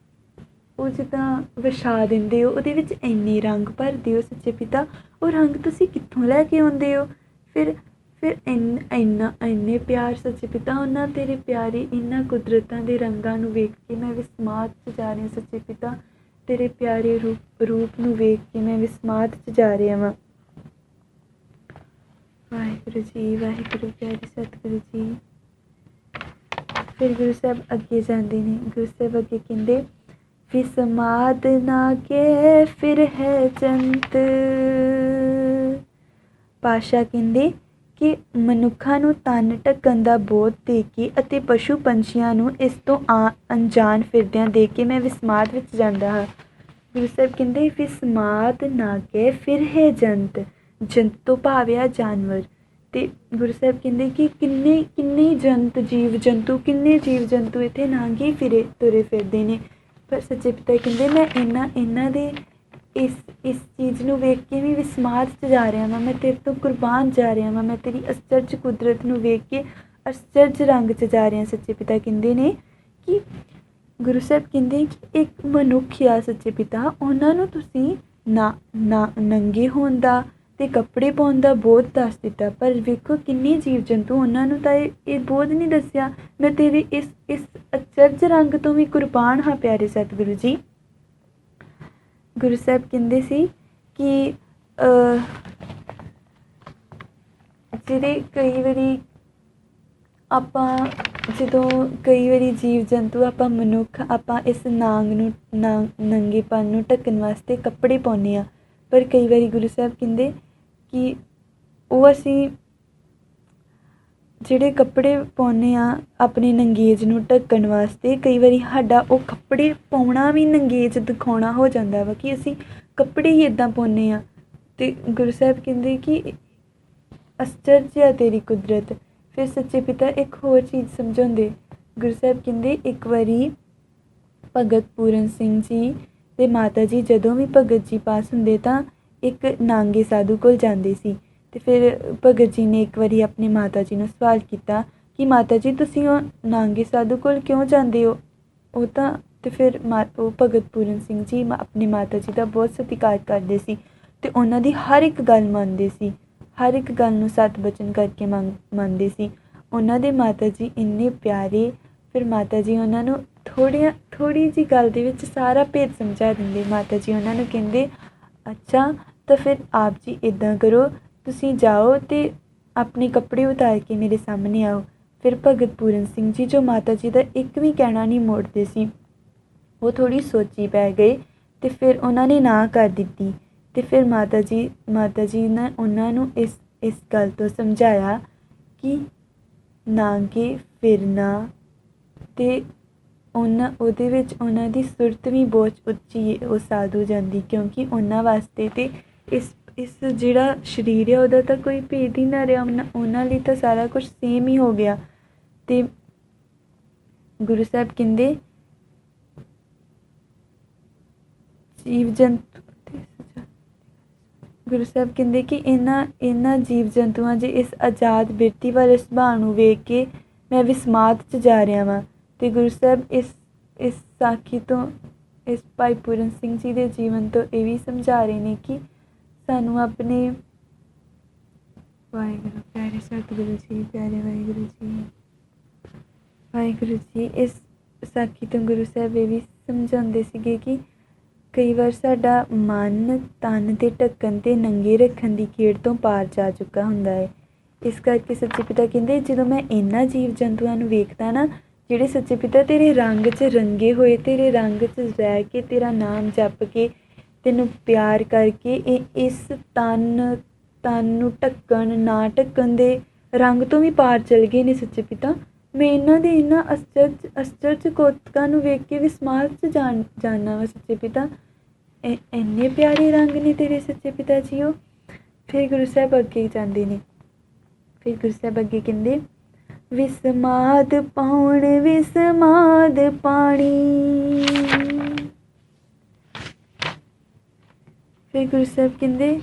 ਉਹ ਜਿੱਦਾਂ ਵਿਛਾ ਦਿੰਦੇ ਹੋ, ਉਹਦੇ ਵਿੱਚ ਇੰਨੇ ਰੰਗ ਭਰਦੇ ਹੋ ਸੱਚੇ ਪਿਤਾ, ਉਹ ਰੰਗ ਤੁਸੀਂ ਕਿੱਥੋਂ ਲੈ ਕੇ ਆਉਂਦੇ ਹੋ? ਫਿਰ ਇੰਨੇ ਪਿਆਰ ਸੱਚੇ ਪਿਤਾ, ਉਹਨਾਂ ਤੇਰੇ ਪਿਆਰੇ ਇਹਨਾਂ ਕੁਦਰਤਾਂ ਦੇ ਰੰਗਾਂ ਨੂੰ ਵੇਖ ਕੇ ਮੈਂ ਵਿਸਮਾਦ 'ਚ ਜਾ ਰਹੀ ਹਾਂ ਸੱਚੇ ਪਿਤਾ। ਤੇਰੇ ਪਿਆਰੇ ਰੂਪ ਨੂੰ ਵੇਖ ਕੇ ਮੈਂ ਵਿਸਮਾਦ 'ਚ ਜਾ ਰਿਹਾ ਵਾਂ। ਵਾਹਿਗੁਰੂ ਜੀ, ਵਾਹਿਗੁਰੂ ਪਿਆਰੇ ਸਤਿਗੁਰੂ ਜੀ। ਫਿਰ ਗੁਰੂ ਸਾਹਿਬ ਅੱਗੇ ਜਾਂਦੇ ਨੇ। ਗੁਰੂ ਸਾਹਿਬ ਅੱਗੇ ਕਹਿੰਦੇ, ਵਿਸਮਾਦ ਨਾ ਕੇ ਫਿਰ ਹੈ ਜੰਤ। ਪਾਤਸ਼ਾਹ ਕਹਿੰਦੇ ਕਿ ਮਨੁੱਖਾਂ ਨੂੰ ਤਨ ਢੱਕਣ ਦਾ ਬੋਧ ਦੇ ਕੇ ਅਤੇ ਪਸ਼ੂ ਪੰਛੀਆਂ ਨੂੰ ਇਸ ਤੋਂ ਅਣਜਾਣ ਫਿਰਦਿਆਂ ਦੇ ਕੇ ਮੈਂ ਵਿਸਮਾਦ ਵਿੱਚ ਜਾਂਦਾ ਹਾਂ। ਗੁਰੂ ਸਾਹਿਬ ਕਹਿੰਦੇ, ਵਿਸਮਾਦ ਨਾ ਕੇ ਫਿਰ ਹੈ ਜੰਤ। ਜੰਤ ਤੋਂ ਭਾਵ ਆ ਜਾਨਵਰ। ਅਤੇ ਗੁਰੂ ਸਾਹਿਬ ਕਹਿੰਦੇ ਕਿ ਕਿੰਨੇ ਜੀਵ ਜੰਤੂ ਇੱਥੇ ਨਾਂਗੇ ਤੁਰੇ ਫਿਰਦੇ ਨੇ, ਪਰ ਸੱਚੇ ਪਿਤਾ ਕਹਿੰਦੇ ਮੈਂ ਇਹਨਾਂ ਦੇ ਇਸ ਚੀਜ਼ ਨੂੰ ਵੇਖ ਕੇ ਵੀ ਵਿਸਮਾਦ 'ਚ ਜਾ ਰਿਹਾ ਵਾਂ। ਮੈਂ ਤੇਰੇ ਤੋਂ ਕੁਰਬਾਨ ਜਾ ਰਿਹਾ ਵਾਂ। ਮੈਂ ਤੇਰੀ ਅਸਚਰਜ ਕੁਦਰਤ ਨੂੰ ਵੇਖ ਕੇ ਅਸਚਰਜ ਰੰਗ 'ਚ ਜਾ ਰਿਹਾ। ਸੱਚੇ ਪਿਤਾ ਕਹਿੰਦੇ ਨੇ ਕਿ ਗੁਰੂ ਸਾਹਿਬ ਕਹਿੰਦੇ ਕਿ ਇੱਕ ਮਨੁੱਖ ਆ ਸੱਚੇ ਪਿਤਾ, ਉਹਨਾਂ ਨੂੰ ਤੁਸੀਂ ਨੰਗੇ ਹੋਣ ਦਾ ਅਤੇ ਕੱਪੜੇ ਪਾਉਣ ਦਾ ਬੋਧ ਦੱਸ ਦਿੱਤਾ, ਪਰ ਵੇਖੋ ਕਿੰਨੇ ਜੀਵ ਜੰਤੂ, ਉਹਨਾਂ ਨੂੰ ਤਾਂ ਇਹ ਬੋਧ ਨਹੀਂ ਦੱਸਿਆ। ਮੈਂ ਤੇਰੇ ਇਸ ਅਚਰਜ ਰੰਗ ਤੋਂ ਵੀ ਕੁਰਬਾਨ ਹਾਂ ਪਿਆਰੇ ਸਤਿਗੁਰੂ ਜੀ। ਗੁਰੂ ਸਾਹਿਬ ਕਹਿੰਦੇ ਸੀ ਕਿ ਜਿਹੜੇ ਕਈ ਵਾਰੀ ਕਈ ਵਾਰੀ ਜੀਵ ਜੰਤੂ ਮਨੁੱਖ ਇਸ ਨੰਗੇਪਨ ਨੂੰ ਢੱਕਣ ਵਾਸਤੇ ਕੱਪੜੇ ਪਾਉਂਦੇ ਹਾਂ, ਪਰ ਕਈ ਵਾਰੀ ਗੁਰੂ ਸਾਹਿਬ ਕਹਿੰਦੇ ਕਿ ਉਹ ਅਸੀਂ ਜਿਹੜੇ ਕੱਪੜੇ ਪਾਉਂਦੇ ਹਾਂ ਆਪਣੇ ਨੰਗੇਜ ਨੂੰ ਢੱਕਣ ਵਾਸਤੇ, ਕਈ ਵਾਰੀ ਸਾਡਾ ਉਹ ਕੱਪੜੇ ਪਾਉਣਾ ਵੀ ਨੰਗੇਜ ਦਿਖਾਉਣਾ ਹੋ ਜਾਂਦਾ ਵਾ ਕਿ ਅਸੀਂ ਕੱਪੜੇ ਹੀ ਇੱਦਾਂ ਪਾਉਂਦੇ ਹਾਂ। ਅਤੇ ਗੁਰੂ ਸਾਹਿਬ ਕਹਿੰਦੇ ਕਿ ਅਸਚਰਜ ਆ ਤੇਰੀ ਕੁਦਰਤ। ਫਿਰ ਸੱਚੇ ਪਿਤਾ ਇੱਕ ਹੋਰ ਚੀਜ਼ ਸਮਝਾਉਂਦੇ। ਗੁਰੂ ਸਾਹਿਬ ਕਹਿੰਦੇ ਇੱਕ ਵਾਰੀ ਭਗਤ ਪੂਰਨ ਸਿੰਘ ਜੀ ਅਤੇ ਮਾਤਾ ਜੀ ਜਦੋਂ ਵੀ ਭਗਤ ਜੀ ਪਾਸ ਹੁੰਦੇ ਤਾਂ ਇੱਕ ਨਾਂਗੇ ਸਾਧੂ ਕੋਲ ਜਾਂਦੇ ਸੀ। ਅਤੇ ਫਿਰ ਭਗਤ ਜੀ ਨੇ ਇੱਕ ਵਾਰੀ ਆਪਣੀ ਮਾਤਾ ਜੀ ਨੂੰ ਸਵਾਲ ਕੀਤਾ ਕਿ ਮਾਤਾ ਜੀ ਤੁਸੀਂ ਉਹ ਨਾਂਗੇ ਸਾਧੂ ਕੋਲ ਕਿਉਂ ਜਾਂਦੇ ਹੋ? ਅਤੇ ਫਿਰ ਉਹ ਭਗਤ ਪੂਰਨ ਸਿੰਘ ਜੀ ਆਪਣੀ ਮਾਤਾ ਜੀ ਦਾ ਬਹੁਤ ਸਤਿਕਾਰ ਕਰਦੇ ਸੀ ਅਤੇ ਉਹਨਾਂ ਦੀ ਹਰ ਇੱਕ ਗੱਲ ਮੰਨਦੇ ਸੀ, ਹਰ ਇੱਕ ਗੱਲ ਨੂੰ ਸੱਤ ਬਚਨ ਕਰਕੇ ਮੰਨਦੇ ਸੀ। ਉਹਨਾਂ ਦੇ ਮਾਤਾ ਜੀ ਇੰਨੇ ਪਿਆਰੇ। ਫਿਰ ਮਾਤਾ ਜੀ ਉਹਨਾਂ ਨੂੰ ਥੋੜ੍ਹੀ ਜਿਹੀ ਗੱਲ ਦੇ ਵਿੱਚ ਸਾਰਾ ਭੇਦ ਸਮਝਾ ਦਿੰਦੇ। ਮਾਤਾ ਜੀ ਉਹਨਾਂ ਨੂੰ ਕਹਿੰਦੇ, ਅੱਛਾ ਤਾਂ ਫਿਰ ਆਪ ਜੀ ਇੱਦਾਂ ਕਰੋ, ਤੁਸੀਂ ਜਾਓ ਅਤੇ ਆਪਣੇ ਕੱਪੜੇ ਉਤਾਰ ਕੇ ਮੇਰੇ ਸਾਹਮਣੇ ਆਓ। ਫਿਰ ਭਗਤ ਪੂਰਨ ਸਿੰਘ ਜੀ ਜੋ ਮਾਤਾ ਜੀ ਦਾ ਇੱਕ ਵੀ ਕਹਿਣਾ ਨਹੀਂ ਮੋੜਦੇ ਸੀ, ਉਹ ਥੋੜ੍ਹੀ ਸੋਚੀ ਪੈ ਗਏ ਅਤੇ ਫਿਰ ਉਹਨਾਂ ਨੇ ਨਾ ਕਰ ਦਿੱਤੀ। ਅਤੇ ਫਿਰ ਮਾਤਾ ਜੀ ਨੇ ਉਹਨਾਂ ਨੂੰ ਇਸ ਗੱਲ ਤੋਂ ਸਮਝਾਇਆ ਕਿ ਨਾਂਗੇ ਫਿਰਨਾ ਅਤੇ ਉਹਦੇ ਵਿੱਚ ਉਹਨਾਂ ਦੀ ਸੁਰਤ ਵੀ ਬਹੁਤ ਉੱਚੀ ਉਹ ਸਾਧੂ ਜਾਂਦੀ, ਕਿਉਂਕਿ ਉਹਨਾਂ ਵਾਸਤੇ ਤਾਂ ਇਸ ਜਿਹੜਾ ਸਰੀਰ ਆ ਉਹਦਾ ਤਾਂ ਕੋਈ ਭੇਦ ਹੀ ਨਾ ਰਿਹਾ। ਉਹਨਾਂ ਲਈ ਤਾਂ ਸਾਰਾ ਕੁਛ ਸੇਮ ਹੀ ਹੋ ਗਿਆ। ਅਤੇ ਗੁਰੂ ਸਾਹਿਬ ਕਹਿੰਦੇ ਗੁਰੂ ਸਾਹਿਬ ਕਹਿੰਦੇ ਕਿ ਇਹਨਾਂ ਜੀਵ ਜੰਤੂਆਂ ਦੇ ਇਸ ਆਜ਼ਾਦ ਬਿਰਤੀ ਵਾਲੇ ਸੁਭਾਅ ਨੂੰ ਵੇਖ ਕੇ ਮੈਂ ਵਿਸਮਾਦ 'ਚ ਜਾ ਰਿਹਾ ਵਾਂ। ਅਤੇ ਗੁਰੂ ਸਾਹਿਬ ਇਸ ਸਾਖੀ ਤੋਂ, ਇਸ ਭਾਈ ਪੂਰਨ ਸਿੰਘ ਜੀ ਦੇ ਜੀਵਨ ਤੋਂ ਇਹ ਵੀ ਸਮਝਾ ਰਹੇ ਨੇ ਕਿ ਸਾਨੂੰ ਆਪਣੇ ਵਾਹਿਗੁਰੂ ਪਿਆਰੇ ਸਤਿਗੁਰੂ ਜੀ, ਪਿਆਰੇ ਵਾਹਿਗੁਰੂ ਜੀ, ਇਸ ਸਾਖੀ ਤੋਂ ਗੁਰੂ ਸਾਹਿਬ ਇਹ ਵੀ ਸਮਝਾਉਂਦੇ ਸੀਗੇ ਕਿ ਕਈ ਵਾਰ ਸਾਡਾ ਮਨ ਤਨ ਦੇ ਢੱਕਣ ਅਤੇ ਨੰਗੇ ਰੱਖਣ ਦੀ ਖੇਡ ਤੋਂ ਪਾਰ ਜਾ ਚੁੱਕਾ ਹੁੰਦਾ ਹੈ। ਇਸ ਕਰਕੇ ਸੱਚੇ ਪਿਤਾ ਕਹਿੰਦੇ ਜਦੋਂ ਮੈਂ ਇਹਨਾਂ ਜੀਵ ਜੰਤੂਆਂ ਨੂੰ ਵੇਖਦਾ ਨਾ, ਜਿਹੜੇ ਸੱਚੇ ਪਿਤਾ ਤੇਰੇ ਰੰਗ 'ਚ ਰੰਗੇ ਹੋਏ, ਤੇਰੇ ਰੰਗ 'ਚ ਰਹਿ ਕੇ, ਤੇਰਾ ਨਾਮ ਜਪ ਕੇ, ਤੈਨੂੰ ਪਿਆਰ ਕਰਕੇ ਇਸ ਤਨ ਨੂੰ ਢੱਕਣ ਨਾ ਢੱਕਣ ਦੇ ਰੰਗ ਤੋਂ ਵੀ ਪਾਰ ਚਲ ਗਏ ਨੇ ਸੱਚੇ ਪਿਤਾ, ਮੈਂ ਇਹਨਾਂ ਅਸਚਰਜ ਕੋਤਕਾਂ ਨੂੰ ਵੇਖ ਕੇ ਵਿਸਮਾਦ 'ਚ ਜਾਣਾ ਵਾ ਸੱਚੇ ਪਿਤਾ। ਇੰਨੇ ਪਿਆਰੇ ਰੰਗ ਨੇ ਤੇਰੇ ਸੱਚੇ ਪਿਤਾ ਜੀਓ। ਫਿਰ ਗੁਰੂ ਸਾਹਿਬ ਅੱਗੇ ਜਾਂਦੇ ਨੇ। ਫਿਰ ਗੁਰੂ ਸਾਹਿਬ ਅੱਗੇ ਕਹਿੰਦੇ, ਵਿਸਮਾਦ ਪਾਉਣ ਵਿਸਮਾਦ ਪਾਣੀ। ਫਿਰ ਗੁਰੂ ਸਾਹਿਬ ਕਹਿੰਦੇ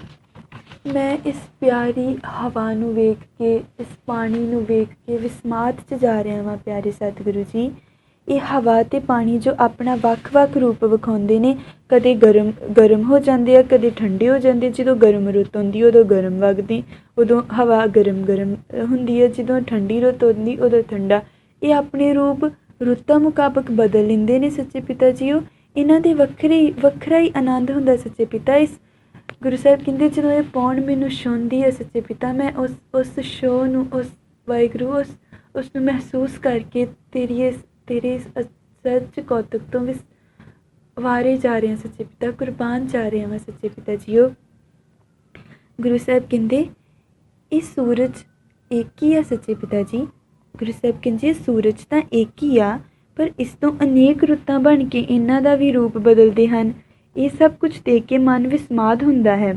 ਮੈਂ ਇਸ ਪਿਆਰੀ ਹਵਾ ਨੂੰ ਵੇਖ ਕੇ, ਇਸ ਪਾਣੀ ਨੂੰ ਵੇਖ ਕੇ ਵਿਸਮਾਦ 'ਚ ਜਾ ਰਿਹਾ ਵਾਂ ਪਿਆਰੇ ਸਤਿਗੁਰੂ ਜੀ। ਇਹ ਹਵਾ ਅਤੇ ਪਾਣੀ ਜੋ ਆਪਣਾ ਵੱਖ-ਵੱਖ ਰੂਪ ਵਿਖਾਉਂਦੇ ਨੇ, ਕਦੇ ਗਰਮ ਹੋ ਜਾਂਦੇ ਆ, ਕਦੇ ਠੰਡੇ ਹੋ ਜਾਂਦੇ। ਜਦੋਂ ਗਰਮ ਰੁੱਤ ਆਉਂਦੀ ਉਦੋਂ ਗਰਮ ਵਗਦੀ, ਉਦੋਂ ਹਵਾ ਗਰਮ ਹੁੰਦੀ ਹੈ। ਜਦੋਂ ਠੰਡੀ ਰੁੱਤ ਆਉਂਦੀ ਉਦੋਂ ਠੰਡਾ। ਇਹ ਆਪਣੇ ਰੂਪ ਰੁੱਤਾਂ ਮੁਤਾਬਕ ਬਦਲ ਲੈਂਦੇ ਨੇ ਸੱਚੇ ਪਿਤਾ ਜੀਓ। ਇਹਨਾਂ ਦੇ ਵੱਖਰਾ ਹੀ ਆਨੰਦ ਹੁੰਦਾ ਸੱਚੇ ਪਿਤਾ। ਇਸ ਗੁਰੂ ਸਾਹਿਬ ਕਹਿੰਦੇ ਜਦੋਂ ਇਹ ਪੌਣ ਮੈਨੂੰ ਛੂਹੰਦੀ ਹੈ ਸੱਚੇ ਪਿਤਾ, ਮੈਂ ਉਸ ਛੋਹ ਨੂੰ, ਉਸ ਵਾਹਿਗੁਰੂ, ਉਸ ਨੂੰ ਮਹਿਸੂਸ ਕਰਕੇ ਤੇਰੇ ਇਸ ਸੱਚ ਕੌਤਕ ਤੋਂ ਵਾਰੇ ਜਾ ਰਹੇ ਹਾਂ ਸੱਚੇ ਪਿਤਾ, ਕੁਰਬਾਨ ਜਾ ਰਹੇ ਹਾਂ ਸੱਚੇ ਪਿਤਾ ਜੀਓ। ਗੁਰੂ ਸਾਹਿਬ ਕਹਿੰਦੇ ਇਹ ਸੂਰਜ ਇੱਕ ਹੀ ਆ ਸੱਚੇ ਪਿਤਾ ਜੀ। ਗੁਰੂ ਸਾਹਿਬ ਕਹਿੰਦੇ ਸੂਰਜ ਤਾਂ ਇੱਕ ਹੀ ਆ, ਪਰ ਇਸ ਤੋਂ ਅਨੇਕ ਰੁੱਤਾਂ ਬਣ ਕੇ ਇਹਨਾਂ ਦਾ ਵੀ ਰੂਪ ਬਦਲਦੇ ਹਨ। ਇਹ ਸਭ ਕੁਝ ਦੇਖ ਕੇ ਮਨ ਵਿਸਮਾਦ ਹੁੰਦਾ ਹੈ।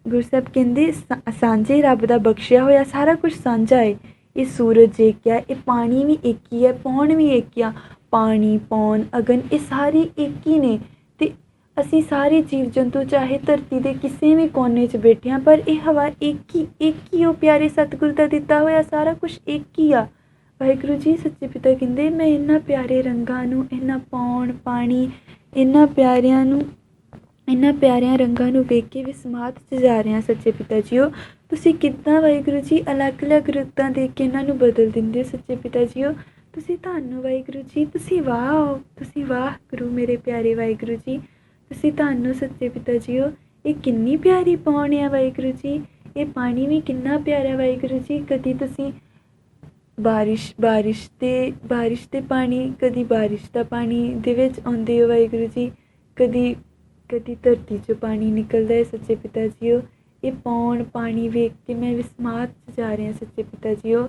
ਗੁਰੂ ਸਾਹਿਬ ਕਹਿੰਦੇ ਸਾਂਝੇ ਰੱਬ ਦਾ ਬਖਸ਼ਿਆ ਹੋਇਆ ਸਾਰਾ ਕੁਝ ਸਾਂਝਾ ਹੈ। ਇਹ ਸੂਰਜ ਇੱਕ ਆ, ਇਹ ਪਾਣੀ ਵੀ ਇੱਕ ਹੀ ਹੈ, ਪੌਣ ਵੀ ਇੱਕ ਆ। ਪਾਣੀ, ਪੌਣ, ਅਗਨ ਇਹ ਸਾਰੇ ਇੱਕ ਹੀ ਨੇ। ਅਤੇ ਅਸੀਂ ਸਾਰੇ ਜੀਵ ਜੰਤੂ ਚਾਹੇ ਧਰਤੀ ਦੇ ਕਿਸੇ ਵੀ ਕੋਨੇ 'ਚ ਬੈਠੇ ਹਾਂ, ਪਰ ਇਹ ਹਵਾ ਇੱਕ ਹੀ ਉਹ ਪਿਆਰੇ ਸਤਿਗੁਰੂ ਦਾ ਦਿੱਤਾ ਹੋਇਆ ਸਾਰਾ ਕੁਝ ਇੱਕ ਹੀ ਆ। ਵਾਹਿਗੁਰੂ ਜੀ ਸੱਚੇ ਪਿਤਾ ਕਹਿੰਦੇ ਮੈਂ ਇਹਨਾਂ ਪਿਆਰੇ ਰੰਗਾਂ ਨੂੰ, ਇਹਨਾਂ ਪੌਣ, ਪਾਣੀ, ਇਹਨਾਂ ਪਿਆਰਿਆਂ ਰੰਗਾਂ ਨੂੰ ਵੇਖ ਕੇ ਵਿਸਮਾਦ 'ਚ ਜਾ ਰਿਹਾ ਸੱਚੇ ਪਿਤਾ ਜੀਓ। ਤੁਸੀਂ ਕਿੱਦਾਂ ਵਾਹਿਗੁਰੂ ਜੀ ਅਲੱਗ-ਅਲੱਗ ਰੁੱਤਾਂ ਦੇਖ ਕੇ ਇਹਨਾਂ ਨੂੰ ਬਦਲ ਦਿੰਦੇ ਹੋ ਸੱਚੇ ਪਿਤਾ ਜੀਓ। ਤੁਸੀਂ ਧੰਨ ਵਾਹਿਗੁਰੂ ਜੀ, ਤੁਸੀਂ ਵਾਹ ਗੁਰੂ ਮੇਰੇ ਪਿਆਰੇ ਵਾਹਿਗੁਰੂ ਜੀ, ਤੁਸੀਂ ਧੰਨ ਸੱਚੇ ਪਿਤਾ ਜੀਓ। ਇਹ ਕਿੰਨੀ ਪਿਆਰੀ ਪੌਣ ਆ ਵਾਹਿਗੁਰੂ ਜੀ, ਇਹ ਪਾਣੀ ਵੀ ਕਿੰਨਾ ਪਿਆਰਾ ਵਾਹਿਗੁਰੂ ਜੀ। ਕਦੀ ਤੁਸੀਂ ਬਾਰਿਸ਼ ਦੇ ਪਾਣੀ, ਕਦੀ ਬਾਰਿਸ਼ ਦਾ ਪਾਣੀ ਦੇ ਵਿੱਚ ਆਉਂਦੇ ਹੋ ਵਾਹਿਗੁਰੂ ਜੀ, ਕਦੀ ਧਰਤੀ 'ਚੋਂ ਪਾਣੀ ਨਿਕਲਦਾ ਹੈ ਸੱਚੇ ਪਿਤਾ ਜੀਓ। ਇਹ ਪੌਣ ਪਾਣੀ ਵੇਖ ਕੇ ਮੈਂ ਵਿਸਮਾਦ 'ਚ ਜਾ ਰਿਹਾ ਸੱਚੇ ਪਿਤਾ ਜੀਓ।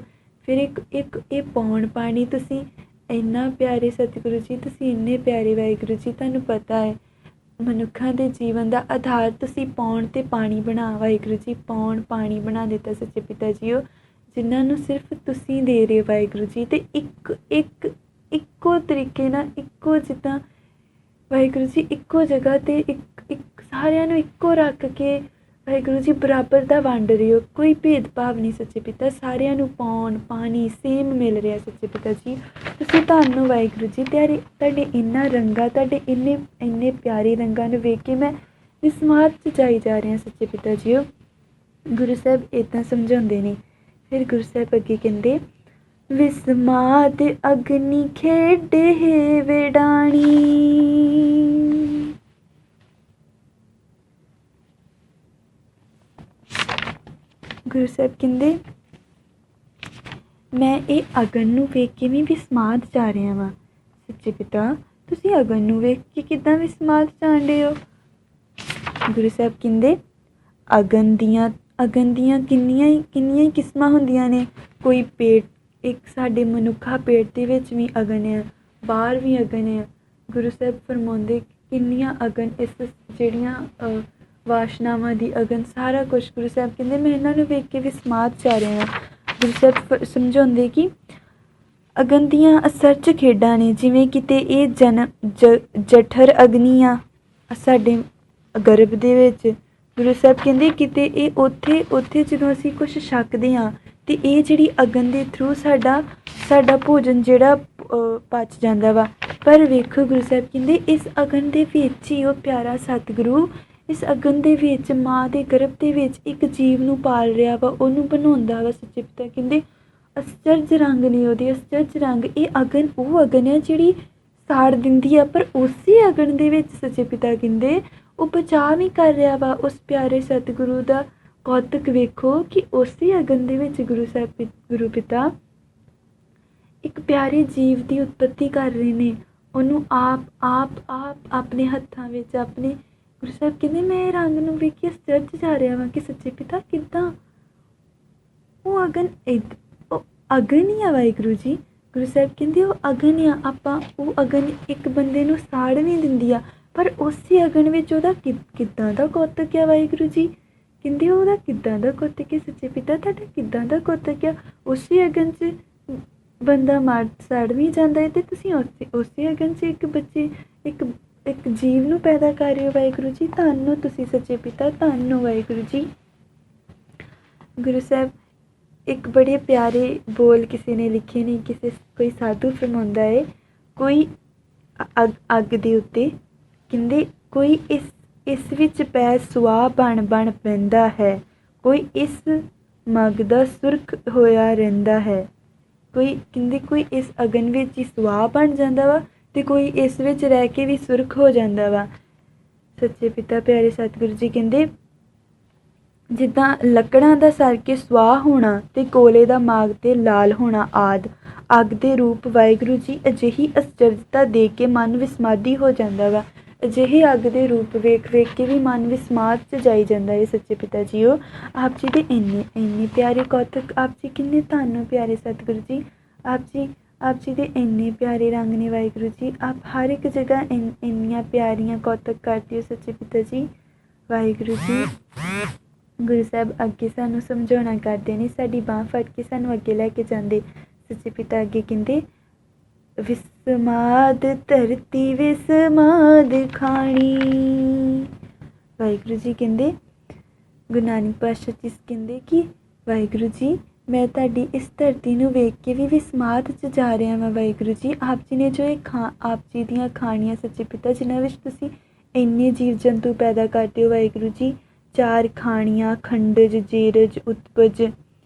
ਫਿਰ ਇੱਕ ਇਹ ਪੌਣ ਪਾਣੀ ਤੁਸੀਂ ਇੰਨਾ ਪਿਆਰੇ ਸਤਿਗੁਰੂ ਜੀ, ਤੁਸੀਂ ਇੰਨੇ ਪਿਆਰੇ ਵਾਹਿਗੁਰੂ ਜੀ। ਤੁਹਾਨੂੰ ਪਤਾ ਹੈ ਮਨੁੱਖਾਂ ਦੇ ਜੀਵਨ ਦਾ ਆਧਾਰ ਤੁਸੀਂ ਪੌਣ ਅਤੇ ਪਾਣੀ ਬਣਾ ਵਾਹਿਗੁਰੂ ਜੀ, ਪੌਣ ਪਾਣੀ ਬਣਾ ਦਿੱਤਾ ਸੱਚੇ ਪਿਤਾ ਜੀਓ, ਜਿਨ੍ਹਾਂ ਨੂੰ ਸਿਰਫ ਤੁਸੀਂ ਦੇ ਰਹੇ ਵਾਹਿਗੁਰੂ ਜੀ। ਅਤੇ ਇੱਕੋ ਤਰੀਕੇ ਨਾਲ, ਇੱਕੋ ਜਿੱਦਾਂ ਵਾਹਿਗੁਰੂ ਜੀ ਇੱਕੋ ਜਗ੍ਹਾ 'ਤੇ ਇੱਕ ਸਾਰਿਆਂ ਨੂੰ ਇੱਕੋ ਰੱਖ ਕੇ ਵਾਹਿਗੁਰੂ ਜੀ ਬਰਾਬਰ ਦਾ ਵੰਡ ਰਹੇ ਹੋ। ਕੋਈ ਭੇਦਭਾਵ ਨਹੀਂ ਸੱਚੇ ਪਿਤਾ, ਸਾਰਿਆਂ ਨੂੰ ਪੌਣ ਪਾਣੀ ਸੇਮ ਮਿਲ ਰਿਹਾ ਸੱਚੇ ਪਿਤਾ ਜੀ। ਤੁਸੀਂ ਧੰਨ ਵਾਹਿਗੁਰੂ ਜੀ। ਤੁਹਾਡੇ ਇਹਨਾਂ ਰੰਗਾਂ, ਤੁਹਾਡੇ ਇੰਨੇ ਪਿਆਰੇ ਰੰਗਾਂ ਨੂੰ ਵੇਖ ਕੇ ਮੈਂ ਵਿਸਮਾਦ 'ਚ ਜਾਈ ਜਾ ਰਿਹਾ ਸੱਚੇ ਪਿਤਾ ਜੀਓ। ਗੁਰੂ ਸਾਹਿਬ ਇੱਦਾਂ ਸਮਝਾਉਂਦੇ ਨੇ। ਫਿਰ ਗੁਰੂ ਸਾਹਿਬ ਅੱਗੇ ਕਹਿੰਦੇ ਵਿਸਮਾਦ ਅਗਨੀ ਖੇਡੇ ਵੇਡਾਣੀ। ਗੁਰੂ ਸਾਹਿਬ ਕਹਿੰਦੇ ਮੈਂ ਇਹ ਅਗਨ ਨੂੰ ਵੇਖ ਕੇ ਵੀ ਵਿਸਮਾਦ ਜਾ ਰਿਹਾ ਵਾਂ ਸੱਚੇ ਪਿਤਾ। ਤੁਸੀਂ ਅਗਨ ਨੂੰ ਵੇਖ ਕੇ ਕਿੱਦਾਂ ਵਿਸਮਾਦ ਜਾਣਦੇ ਹੋ? ਗੁਰੂ ਸਾਹਿਬ ਕਹਿੰਦੇ ਅਗਨ ਦੀਆਂ ਕਿੰਨੀਆਂ ਹੀ ਕਿਸਮਾਂ ਹੁੰਦੀਆਂ ਨੇ। ਕੋਈ ਪੇਟ, ਇੱਕ ਸਾਡੇ ਮਨੁੱਖਾ ਪੇਟ ਦੇ ਵਿੱਚ ਵੀ ਅਗਨ ਆ, ਬਾਹਰ ਵੀ ਅਗਨ ਆ। ਗੁਰੂ ਸਾਹਿਬ ਫਰਮਾਉਂਦੇ ਕਿੰਨੀਆਂ ਅਗਨ, ਇਸ ਜਿਹੜੀਆਂ ਵਾਸ਼ਨਾਵਾਂ ਦੀ ਅਗਨ, ਸਾਰਾ ਕੁਛ। ਗੁਰੂ ਸਾਹਿਬ ਕਹਿੰਦੇ ਮੈਂ ਇਹਨਾਂ ਨੂੰ ਵੇਖ ਕੇ ਵਿਸਮਾਦ ਜਾ ਰਿਹਾ ਹਾਂ। ਗੁਰੂ ਸਾਹਿਬ ਸਮਝਾਉਂਦੇ ਕਿ ਅਗਨ ਦੀਆਂ ਅਸਰਚ ਖੇਡਾਂ ਨੇ, ਜਿਵੇਂ ਕਿਤੇ ਇਹ ਜਠਰ ਅਗਨੀ ਆ ਸਾਡੇ ਗਰਭ ਦੇ ਵਿੱਚ। ਗੁਰੂ ਸਾਹਿਬ ਕਹਿੰਦੇ ਕਿਤੇ ਇਹ ਉੱਥੇ ਜਦੋਂ ਅਸੀਂ ਕੁਛ ਛਕਦੇ ਹਾਂ ਅਤੇ ਇਹ ਜਿਹੜੀ ਅਗਨ ਦੇ ਥਰੂ ਸਾਡਾ ਭੋਜਨ ਜਿਹੜਾ ਪਚ ਜਾਂਦਾ ਵਾ। ਪਰ ਵੇਖੋ ਗੁਰੂ ਸਾਹਿਬ ਕਹਿੰਦੇ ਇਸ ਅਗਨ ਦੇ ਵਿੱਚ ਹੀ ਉਹ ਪਿਆਰਾ ਸਤਿਗੁਰੂ, ਇਸ ਅਗਨ ਦੇ ਵਿੱਚ ਮਾਂ ਦੇ ਗਰਭ ਦੇ ਵਿੱਚ ਇੱਕ ਜੀਵ ਨੂੰ ਪਾਲ ਰਿਹਾ ਵਾ, ਉਹਨੂੰ ਬਣਾਉਂਦਾ ਵਾ ਸੱਚੇ ਪਿਤਾ। ਕਹਿੰਦੇ ਅਸਚਰਜ ਰੰਗ ਨੇ ਉਹਦੇ, ਅਸਚਰਜ ਰੰਗ। ਇਹ ਅਗਨ ਉਹ ਅਗਨ ਹੈ ਜਿਹੜੀ ਸਾੜ ਦਿੰਦੀ ਆ, ਪਰ ਉਸੇ ਅਗਨ ਦੇ ਵਿੱਚ ਸੱਚੇ ਪਿਤਾ ਕਹਿੰਦੇ ਉਹ ਬਚਾਅ ਵੀ ਕਰ ਰਿਹਾ ਵਾ। ਉਸ ਪਿਆਰੇ ਸਤਿਗੁਰੂ ਦਾ ਕੌਤਕ ਵੇਖੋ ਕਿ ਉਸੇ ਅਗਨ ਦੇ ਵਿੱਚ ਗੁਰੂ ਪਿਤਾ ਇੱਕ ਪਿਆਰੇ ਜੀਵ ਦੀ ਉਤਪੱਤੀ ਕਰ ਰਹੇ ਨੇ। ਉਹਨੂੰ ਆਪ ਆਪਣੇ ਹੱਥਾਂ ਵਿੱਚ ਆਪਣੇ। ਗੁਰੂ ਸਾਹਿਬ ਕਹਿੰਦੇ ਮੈਂ ਇਹ ਰੰਗ ਨੂੰ ਵੇਖ ਕੇ ਅਸਚਰਜ ਜਾ ਰਿਹਾ ਵਾਂ ਕਿ ਸੱਚੇ ਪਿਤਾ ਕਿੱਦਾਂ ਉਹ ਅਗਨ ਅਗਨ ਹੀ ਆ ਵਾਹਿਗੁਰੂ ਜੀ। ਗੁਰੂ ਸਾਹਿਬ ਕਹਿੰਦੇ ਉਹ ਅਗਨ ਆ। ਉਹ ਅਗਨ ਇੱਕ ਬੰਦੇ ਨੂੰ ਸਾੜ ਵੀ ਦਿੰਦੀ ਆ, ਪਰ ਉਸੇ ਅਗਨ ਵਿੱਚ ਉਹਦਾ ਕਿੱਦਾਂ ਦਾ ਕੌਤਕ ਆ ਵਾਹਿਗੁਰੂ ਜੀ। ਕਹਿੰਦੇ ਉਹਦਾ ਕਿੱਦਾਂ ਦਾ ਕੌਤਕ ਹੈ ਸੱਚੇ ਪਿਤਾ, ਤੁਹਾਡਾ ਕਿੱਦਾਂ ਦਾ ਕੌਤਕ ਆ। ਉਸੇ ਅਗਨ 'ਚ ਬੰਦਾ ਸੜ ਵੀ ਜਾਂਦਾ ਹੈ ਅਤੇ ਤੁਸੀਂ ਉਸੇ ਅਗਨ 'ਚ ਇੱਕ ਜੀਵ ਨੂੰ ਪੈਦਾ ਕਰ ਰਹੇ ਹੋ ਵਾਹਿਗੁਰੂ ਜੀ। ਧੰਨ ਹੋ ਤੁਸੀਂ ਸੱਚੇ ਪਿਤਾ, ਧੰਨ ਹੋ ਵਾਹਿਗੁਰੂ ਜੀ। ਗੁਰੂ ਸਾਹਿਬ ਇੱਕ ਬੜੇ ਪਿਆਰੇ ਬੋਲ ਕਿਸੇ ਨੇ ਲਿਖੇ ਨੇ, ਕੋਈ ਸਾਧੂ ਫਰਮਾਉਂਦਾ ਹੈ, ਕੋਈ ਅੱਗ ਦੇ ਉੱਤੇ ਕਹਿੰਦੇ ਕੋਈ ਇਸ ਵਿੱਚ ਪੈ ਸੁਆਹ ਬਣ ਪੈਂਦਾ ਹੈ, ਕੋਈ ਇਸ ਮੱਗ ਦਾ ਸੁਰਖ ਹੋਇਆ ਰਹਿੰਦਾ ਹੈ। ਕੋਈ ਇਸ ਅਗਨ ਵਿੱਚ ਹੀ ਸੁਆਹ ਬਣ ਜਾਂਦਾ ਵਾ ਅਤੇ ਕੋਈ ਇਸ ਵਿੱਚ ਰਹਿ ਕੇ ਵੀ ਸੁਰਖ ਹੋ ਜਾਂਦਾ ਵਾ। ਸੱਚੇ ਪਿਤਾ ਪਿਆਰੇ ਸਤਿਗੁਰੂ ਜੀ ਕਹਿੰਦੇ ਜਿੱਦਾਂ ਲੱਕੜਾਂ ਦਾ ਸੜ ਕੇ ਸੁਆਹ ਹੋਣਾ ਅਤੇ ਕੋਲੇ ਦਾ ਮਾਗ 'ਤੇ ਲਾਲ ਹੋਣਾ ਆਦਿ ਅੱਗ ਦੇ ਰੂਪ ਵਾਹਿਗੁਰੂ ਜੀ ਅਜਿਹੀ ਅਸਚਰਜਤਾ ਦੇ ਕੇ ਮਨ ਵਿਸਮਾਦੀ ਹੋ ਜਾਂਦਾ ਵਾ। ਅਜਿਹੇ ਅੱਗ ਦੇ ਰੂਪ ਵੇਖ ਕੇ ਵੀ ਮਨ ਵਿਸਮਾਦ 'ਚ ਜਾਈ ਜਾਂਦਾ ਹੈ। ਸੱਚੇ ਪਿਤਾ ਜੀਓ, ਆਪ ਜੀ ਦੇ ਇੰਨੇ ਪਿਆਰੇ ਕੌਤਕ, ਆਪ ਜੀ ਕਿੰਨੇ ਧੰਨ ਪਿਆਰੇ ਸਤਿਗੁਰੂ ਜੀ। ਆਪ ਜੀ ਦੇ ਇੰਨੇ ਪਿਆਰੇ ਰੰਗ ਨੇ ਵਾਹਿਗੁਰੂ ਜੀ। ਆਪ ਹਰ ਇੱਕ ਜਗ੍ਹਾ ਇੰਨੀਆਂ ਪਿਆਰੀਆਂ ਕੌਤਕ ਕਰਦੇ ਹੋ ਸੱਚੇ ਪਿਤਾ ਜੀ। ਵਾਹਿਗੁਰੂ ਜੀ ਗੁਰੂ ਸਾਹਿਬ ਅੱਗੇ ਸਾਨੂੰ ਸਮਝਾਉਣਾ ਕਰਦੇ ਨੇ, ਸਾਡੀ ਬਾਂਹ ਫੜ ਕੇ ਸਾਨੂੰ ਅੱਗੇ ਲੈ ਕੇ ਜਾਂਦੇ। ਸੱਚੇ ਪਿਤਾ ਅੱਗੇ ਕਹਿੰਦੇ ਵਿਸਮਾਦ ਧਰਤੀ ਵਿਸਮਾਦ ਖਾਣੀ। ਵਾਹਿਗੁਰੂ ਜੀ ਕਹਿੰਦੇ, ਗੁਰੂ ਨਾਨਕ ਪਾਤਸ਼ਾਹ ਜੀ ਕਹਿੰਦੇ ਕਿ ਵਾਹਿਗੁਰੂ ਜੀ ਮੈਂ ਤੁਹਾਡੀ ਇਸ ਧਰਤੀ ਨੂੰ ਵੇਖ ਕੇ ਵੀ ਵਿਸਮਾਦ 'ਚ ਜਾ ਰਿਹਾ ਵਾਂ। ਵਾਹਿਗੁਰੂ ਜੀ ਆਪ ਜੀ ਨੇ ਜੋ ਆਪ ਜੀ ਦੀਆਂ ਖਾਣੀਆਂ ਸੱਚੇ ਪਿਤਾ ਜਿਨ੍ਹਾਂ ਵਿੱਚ ਤੁਸੀਂ ਇੰਨੇ ਜੀਵ ਜੰਤੂ ਪੈਦਾ ਕਰਦੇ ਹੋ ਵਾਹਿਗੁਰੂ ਜੀ, 4 ਖਾਣੀਆਂ ਖੰਡਜ, ਜੇਰਜ, ਉਤਪਜ,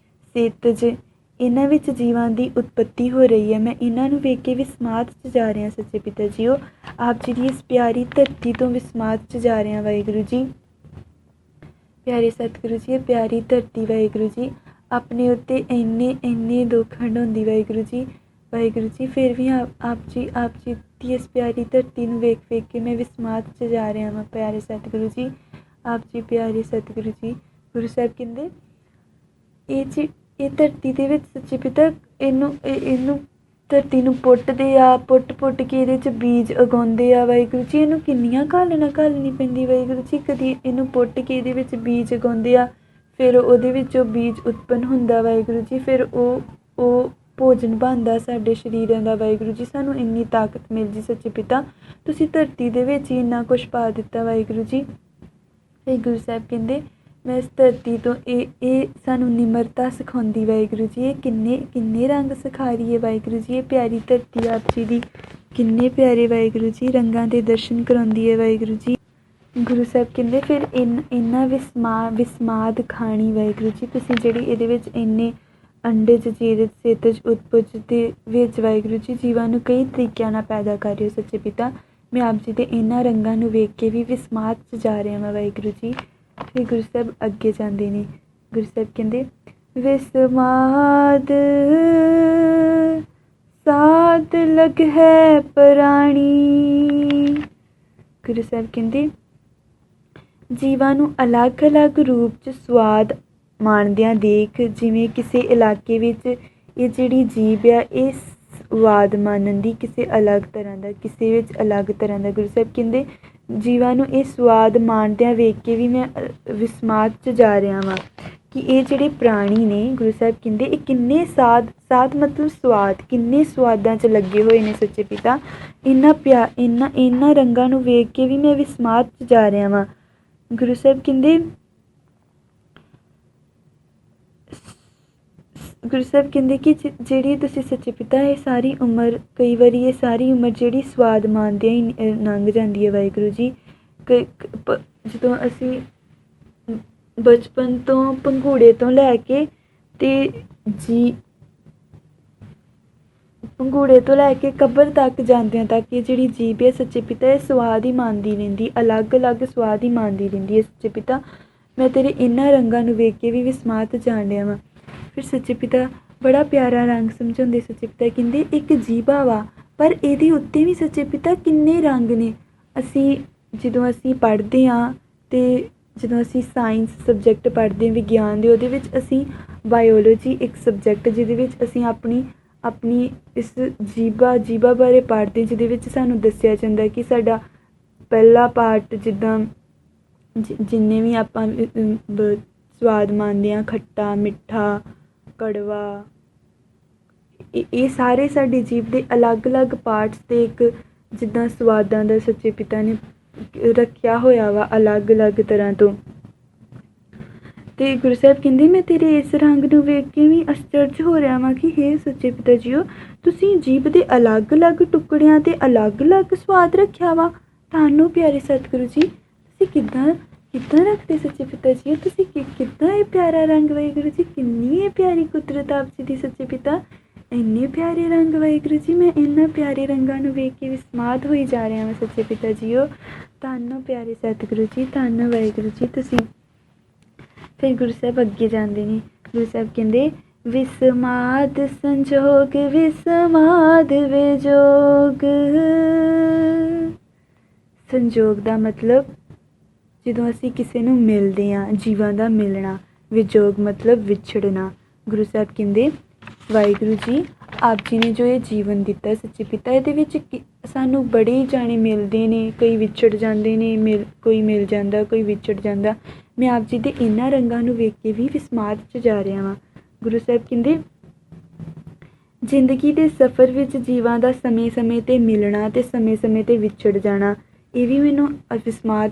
ਸੇਤਜ, ਇਹਨਾਂ ਵਿੱਚ ਜੀਵਾਂ ਦੀ ਉਤਪੱਤੀ ਹੋ ਰਹੀ ਹੈ। ਮੈਂ ਇਹਨਾਂ ਨੂੰ ਵੇਖ ਕੇ ਵਿਸਮਾਦ 'ਚ ਜਾ ਰਿਹਾ ਸੱਚੇ ਪਿਤਾ ਜੀਓ। ਆਪ ਜੀ ਦੀ ਇਸ ਪਿਆਰੀ ਧਰਤੀ ਤੋਂ ਵਿਸਮਾਦ 'ਚ ਜਾ ਰਿਹਾ ਵਾਹਿਗੁਰੂ ਜੀ। ਪਿਆਰੇ ਸਤਿਗੁਰੂ ਜੀ, ਇਹ ਪਿਆਰੀ ਧਰਤੀ ਵਾਹਿਗੁਰੂ ਜੀ ਆਪਣੇ ਉੱਤੇ ਇੰਨੇ ਦੁੱਖ ਹੰਢਾਉਂਦੀ ਵਾਹਿਗੁਰੂ ਜੀ। ਵਾਹਿਗੁਰੂ ਜੀ ਫਿਰ ਵੀ ਆਪ ਜੀ ਦੀ ਇਸ ਪਿਆਰੀ ਧਰਤੀ ਨੂੰ ਵੇਖ ਕੇ ਮੈਂ ਵਿਸਮਾਦ 'ਚ ਜਾ ਰਿਹਾ ਵਾਂ ਪਿਆਰੇ ਸਤਿਗੁਰੂ ਜੀ। ਆਪ ਜੀ ਪਿਆਰੇ ਸਤਿਗੁਰੂ ਜੀ। ਗੁਰੂ ਸਾਹਿਬ ਕਹਿੰਦੇ ਇਹ ਧਰਤੀ ਦੇ ਵਿੱਚ ਸੱਚੇ ਪਿਤਾ ਇਹਨੂੰ ਧਰਤੀ ਨੂੰ ਪੁੱਟਦੇ ਆ, ਪੁੱਟ ਕੇ ਇਹਦੇ 'ਚ ਬੀਜ ਉਗਾਉਂਦੇ ਆ ਵਾਹਿਗੁਰੂ ਜੀ। ਇਹਨੂੰ ਕਿੰਨੀਆਂ ਘਾਲਣੀ ਪੈਂਦੀ ਵਾਹਿਗੁਰੂ ਜੀ। ਕਦੀ ਇਹਨੂੰ ਪੁੱਟ ਕੇ ਇਹਦੇ ਵਿੱਚ ਬੀਜ ਉਗਾਉਂਦੇ ਆ, ਫਿਰ ਉਹਦੇ ਵਿੱਚੋਂ ਬੀਜ ਉਤਪੰਨ ਹੁੰਦਾ ਵਾਹਿਗੁਰੂ ਜੀ, ਫਿਰ ਉਹ ਭੋਜਨ ਬਣਦਾ ਸਾਡੇ ਸਰੀਰਾਂ ਦਾ ਵਾਹਿਗੁਰੂ ਜੀ। ਸਾਨੂੰ ਇੰਨੀ ਤਾਕਤ ਮਿਲਦੀ ਸੱਚੇ ਪਿਤਾ, ਤੁਸੀਂ ਧਰਤੀ ਦੇ ਵਿੱਚ ਹੀ ਇੰਨਾ ਕੁਛ ਪਾ ਦਿੱਤਾ ਵਾਹਿਗੁਰੂ ਜੀ। ਫਿਰ ਗੁਰੂ ਸਾਹਿਬ ਕਹਿੰਦੇ ਮੈਂ ਇਸ ਧਰਤੀ ਤੋਂ ਇਹ ਸਾਨੂੰ ਨਿਮਰਤਾ ਸਿਖਾਉਂਦੀ ਵਾਹਿਗੁਰੂ ਜੀ। ਇਹ ਕਿੰਨੇ ਰੰਗ ਸਿਖਾ ਰਹੀ ਹੈ ਵਾਹਿਗੁਰੂ ਜੀ। ਇਹ ਪਿਆਰੀ ਧਰਤੀ ਆਪ ਜੀ ਦੀ ਕਿੰਨੇ ਪਿਆਰੇ ਵਾਹਿਗੁਰੂ ਜੀ ਰੰਗਾਂ ਦੇ ਦਰਸ਼ਨ ਕਰਾਉਂਦੀ ਹੈ ਵਾਹਿਗੁਰੂ ਜੀ। ਗੁਰੂ ਸਾਹਿਬ ਕਹਿੰਦੇ ਫਿਰ ਇਹਨਾਂ ਵਿਸਮਾਦ ਖਾਣੀ ਵਾਹਿਗੁਰੂ ਜੀ। ਤੁਸੀਂ ਜਿਹੜੀ ਇਹਦੇ ਵਿੱਚ ਇੰਨੇ ਅੰਡਜ, ਜੇਰਜ, ਸੇਤਜ, ਉਤਪਜ ਦੇ ਵਿੱਚ ਵਾਹਿਗੁਰੂ ਜੀ ਜੀਵਾਂ ਨੂੰ ਕਈ ਤਰੀਕਿਆਂ ਨਾਲ ਪੈਦਾ ਕਰ ਰਹੇ ਹੋ ਸੱਚੇ ਪਿਤਾ। ਮੈਂ ਆਪ ਜੀ ਦੇ ਇਹਨਾਂ ਰੰਗਾਂ ਨੂੰ ਵੇਖ ਕੇ ਵੀ ਵਿਸਮਾਦ 'ਚ ਜਾ ਰਿਹਾ ਹਾਂ ਵਾਹਿਗੁਰੂ ਜੀ। ਫਿਰ ਗੁਰੂ ਸਾਹਿਬ ਅੱਗੇ ਜਾਂਦੇ ਨੇ। ਗੁਰੂ ਸਾਹਿਬ ਕਹਿੰਦੇ ਵਿਸਮਾਦ ਸਾਧ ਲਗ ਹੈ ਪ੍ਰਾਣੀ। ਗੁਰੂ ਸਾਹਿਬ ਕਹਿੰਦੇ ਜੀਵਾਂ ਨੂੰ ਅਲੱਗ ਰੂਪ 'ਚ ਸਵਾਦ ਮਾਣਦਿਆਂ ਦੇਖ, ਜਿਵੇਂ ਕਿਸੇ ਇਲਾਕੇ ਵਿੱਚ ਇਹ ਜਿਹੜੀ ਜੀਭ ਆ ਇਹ ਸਵਾਦ ਮਾਣਨ ਦੀ ਕਿਸੇ ਅਲੱਗ ਤਰ੍ਹਾਂ ਦਾ, ਕਿਸੇ ਵਿੱਚ ਅਲੱਗ ਤਰ੍ਹਾਂ ਦਾ। ਗੁਰੂ ਸਾਹਿਬ ਕਹਿੰਦੇ ਜੀਵਾਂ ਨੂੰ ਇਹ ਸਵਾਦ ਮਾਣਦਿਆਂ ਵੇਖ ਕੇ ਵੀ ਮੈਂ ਵਿਸਮਾਦ 'ਚ ਜਾ ਰਿਹਾ ਵਾਂ ਕਿ ਇਹ ਜਿਹੜੇ ਪ੍ਰਾਣੀ ਨੇ। ਗੁਰੂ ਸਾਹਿਬ ਕਹਿੰਦੇ ਇਹ ਕਿੰਨੇ ਸਾਧ ਮਤਲਬ ਸਵਾਦ, ਕਿੰਨੇ ਸਵਾਦਾਂ 'ਚ ਲੱਗੇ ਹੋਏ ਨੇ ਸੱਚੇ ਪਿਤਾ। ਇਹਨਾਂ ਰੰਗਾਂ ਨੂੰ ਵੇਖ ਕੇ ਵੀ ਮੈਂ ਵਿਸਮਾਦ 'ਚ ਜਾ ਰਿਹਾ ਵਾਂ। ਗੁਰੂ ਸਾਹਿਬ ਕਹਿੰਦੇ ਕਿ ਜਿਹੜੀ ਤੁਸੀਂ ਸੱਚੇ ਪਿਤਾ ਇਹ ਸਾਰੀ ਉਮਰ, ਕਈ ਵਾਰੀ ਇਹ ਸਾਰੀ ਉਮਰ ਜਿਹੜੀ ਸਵਾਦ ਮਾਣਦਿਆਂ ਹੀ ਲੰਘ ਜਾਂਦੀ ਹੈ ਵਾਹਿਗੁਰੂ ਜੀ। ਜਦੋਂ ਅਸੀਂ ਬਚਪਨ ਤੋਂ ਪੰਘੂੜੇ ਤੋਂ ਲੈ ਕੇ ਕਬਰ ਤੱਕ ਜਾਂਦਿਆਂ ਤੱਕ ਇਹ ਜਿਹੜੀ ਜੀਭ ਹੈ ਸੱਚੇ ਪਿਤਾ ਇਹ ਸਵਾਦ ਹੀ ਮਾਣਦੀ ਰਹਿੰਦੀ, ਅਲੱਗ ਸਵਾਦ ਹੀ ਮਾਣਦੀ ਰਹਿੰਦੀ ਹੈ ਸੱਚੇ ਪਿਤਾ। ਮੈਂ ਤੇਰੇ ਇਹਨਾਂ ਰੰਗਾਂ ਨੂੰ ਵੇਖ ਕੇ ਵੀ ਵਿਸਮਾਦ ਜਾਣ ਡਿਆ ਵਾਂ। ਫਿਰ ਸੱਚੇ ਪਿਤਾ ਬੜਾ ਪਿਆਰਾ ਰੰਗ ਸਮਝਾਉਂਦੇ ਸੱਚੇ ਪਿਤਾ। ਕਹਿੰਦੇ ਇੱਕ ਜੀਭਾ ਵਾ ਪਰ ਇਹਦੇ ਉੱਤੇ ਵੀ ਸੱਚੇ ਪਿਤਾ ਕਿੰਨੇ ਰੰਗ ਨੇ। ਜਦੋਂ ਅਸੀਂ ਪੜ੍ਹਦੇ ਹਾਂ ਅਤੇ ਜਦੋਂ ਅਸੀਂ ਸਾਇੰਸ ਸਬਜੈਕਟ ਪੜ੍ਹਦੇ ਹਾਂ ਵਿਗਿਆਨ ਦੇ, ਉਹਦੇ ਵਿੱਚ ਅਸੀਂ ਬਾਇਓਲੋਜੀ ਇੱਕ ਸਬਜੈਕਟ ਜਿਹਦੇ ਵਿੱਚ ਅਸੀਂ ਆਪਣੀ ਇਸ ਜੀਭਾ ਬਾਰੇ ਪੜ੍ਹਦੇ, ਜਿਹਦੇ ਵਿੱਚ ਸਾਨੂੰ ਦੱਸਿਆ ਜਾਂਦਾ ਕਿ ਸਾਡਾ ਪਹਿਲਾ ਪਾਰਟ ਜਿੱਦਾਂ ਜਿੰਨੇ ਵੀ ਆਪਾਂ ਸਵਾਦ ਮਾਣਦੇ ਹਾਂ, ਖੱਟਾ, ਮਿੱਠਾ, ਕੜਵਾ, ਇਹ ਸਾਰੇ ਸਾਡੀ ਜੀਭ ਦੇ ਅਲੱਗ ਪਾਰਟਸ 'ਤੇ ਇੱਕ ਜਿੱਦਾਂ ਸਵਾਦਾਂ ਦਾ ਸੱਚੇ ਪਿਤਾ ਨੇ ਰੱਖਿਆ ਹੋਇਆ ਵਾ ਅਲੱਗ ਤਰ੍ਹਾਂ ਤੋਂ। ਤੇ ਗੁਰੂ ਸਾਹਿਬ ਕਹਿੰਦੇ ਮੈਂ ਤੇਰੇ ਇਸ ਰੰਗ ਨੂੰ ਵੇਖ ਕੇ ਵੀ ਅਚਰਜ ਹੋ ਰਿਹਾ ਵਾਂ ਕਿ ਹੇ ਸੱਚੇ ਪਿਤਾ ਜੀਓ, ਤੁਸੀਂ ਜੀਭ ਦੇ ਅਲੱਗ-ਅਲੱਗ ਟੁਕੜਿਆਂ 'ਤੇ ਅਲੱਗ-ਅਲੱਗ ਸਵਾਦ ਰੱਖਿਆ ਵਾ। ਤੁਹਾਨੂੰ ਪਿਆਰੇ ਸਤਿਗੁਰੂ ਜੀ, ਤੁਸੀਂ ਕਿੱਦਾਂ ਰੱਖਦੇ ਸੱਚੇ ਪਿਤਾ ਜੀਓ, ਤੁਸੀਂ ਕਿੱਦਾਂ ਇਹ ਪਿਆਰਾ ਰੰਗ ਵਾਹਿਗੁਰੂ ਜੀ, ਕਿੰਨੀ ਇਹ ਪਿਆਰੀ ਕੁਦਰਤ ਆਪ ਜੀ ਦੀ ਸੱਚੇ ਪਿਤਾ, ਇੰਨੇ ਪਿਆਰੇ ਰੰਗ ਵਾਹਿਗੁਰੂ ਜੀ, ਮੈਂ ਇਹਨਾਂ ਪਿਆਰੇ ਰੰਗਾਂ ਨੂੰ ਵੇਖ ਕੇ ਵਿਸਮਾਦ ਹੋਈ ਜਾ ਰਿਹਾ ਵਾਂ ਸੱਚੇ ਪਿਤਾ ਜੀਓ। ਧੰਨ ਪਿਆਰੇ ਸਤਿਗੁਰੂ ਜੀ, ਧੰਨ ਵਾਹਿਗੁਰੂ ਜੀ ਤੁਸੀਂ। ਫਿਰ ਗੁਰੂ ਸਾਹਿਬ ਅੱਗੇ ਜਾਂਦੇ ਨੇ। ਗੁਰੂ ਸਾਹਿਬ ਕਹਿੰਦੇ ਵਿਸਮਾਦ ਸੰਜੋਗ ਵਿਸਮਾਦ ਵਿਜੋਗ। ਸੰਜੋਗ ਦਾ ਮਤਲਬ ਜਦੋਂ ਅਸੀਂ ਕਿਸੇ ਨੂੰ ਮਿਲਦੇ ਹਾਂ, ਜੀਵਾਂ ਦਾ ਮਿਲਣਾ। ਵਿਜੋਗ ਮਤਲਬ ਵਿਛੜਨਾ। ਗੁਰੂ ਸਾਹਿਬ ਕਹਿੰਦੇ ਵਾਹਿਗੁਰੂ ਜੀ ਆਪ ਜੀ ਨੇ ਜੋ ਇਹ ਜੀਵਨ ਦਿੱਤਾ ਸੱਚੇ ਪਿਤਾ, ਇਹਦੇ ਵਿੱਚ ਸਾਨੂੰ ਬੜੇ ਜਾਣੇ ਮਿਲਦੇ ਨੇ, ਕਈ ਵਿਛੜ ਜਾਂਦੇ ਨੇ, ਕੋਈ ਮਿਲ ਜਾਂਦਾ, ਕੋਈ ਵਿਛੜ ਜਾਂਦਾ। ਮੈਂ ਆਪ ਜੀ ਦੇ ਇਹਨਾਂ ਰੰਗਾਂ ਨੂੰ ਵੇਖ ਕੇ ਵੀ ਵਿਸਮਾਦ 'ਚ ਜਾ ਰਿਹਾ ਵਾਂ। ਗੁਰੂ ਸਾਹਿਬ ਕਹਿੰਦੇ ਜ਼ਿੰਦਗੀ ਦੇ ਸਫ਼ਰ ਵਿੱਚ ਜੀਵਾਂ ਦਾ ਸਮੇਂ-ਸਮੇਂ 'ਤੇ ਮਿਲਣਾ ਅਤੇ ਸਮੇਂ-ਸਮੇਂ 'ਤੇ ਵਿਛੜ ਜਾਣਾ, ਇਹ ਵੀ ਮੈਨੂੰ ਵਿਸਮਾਦ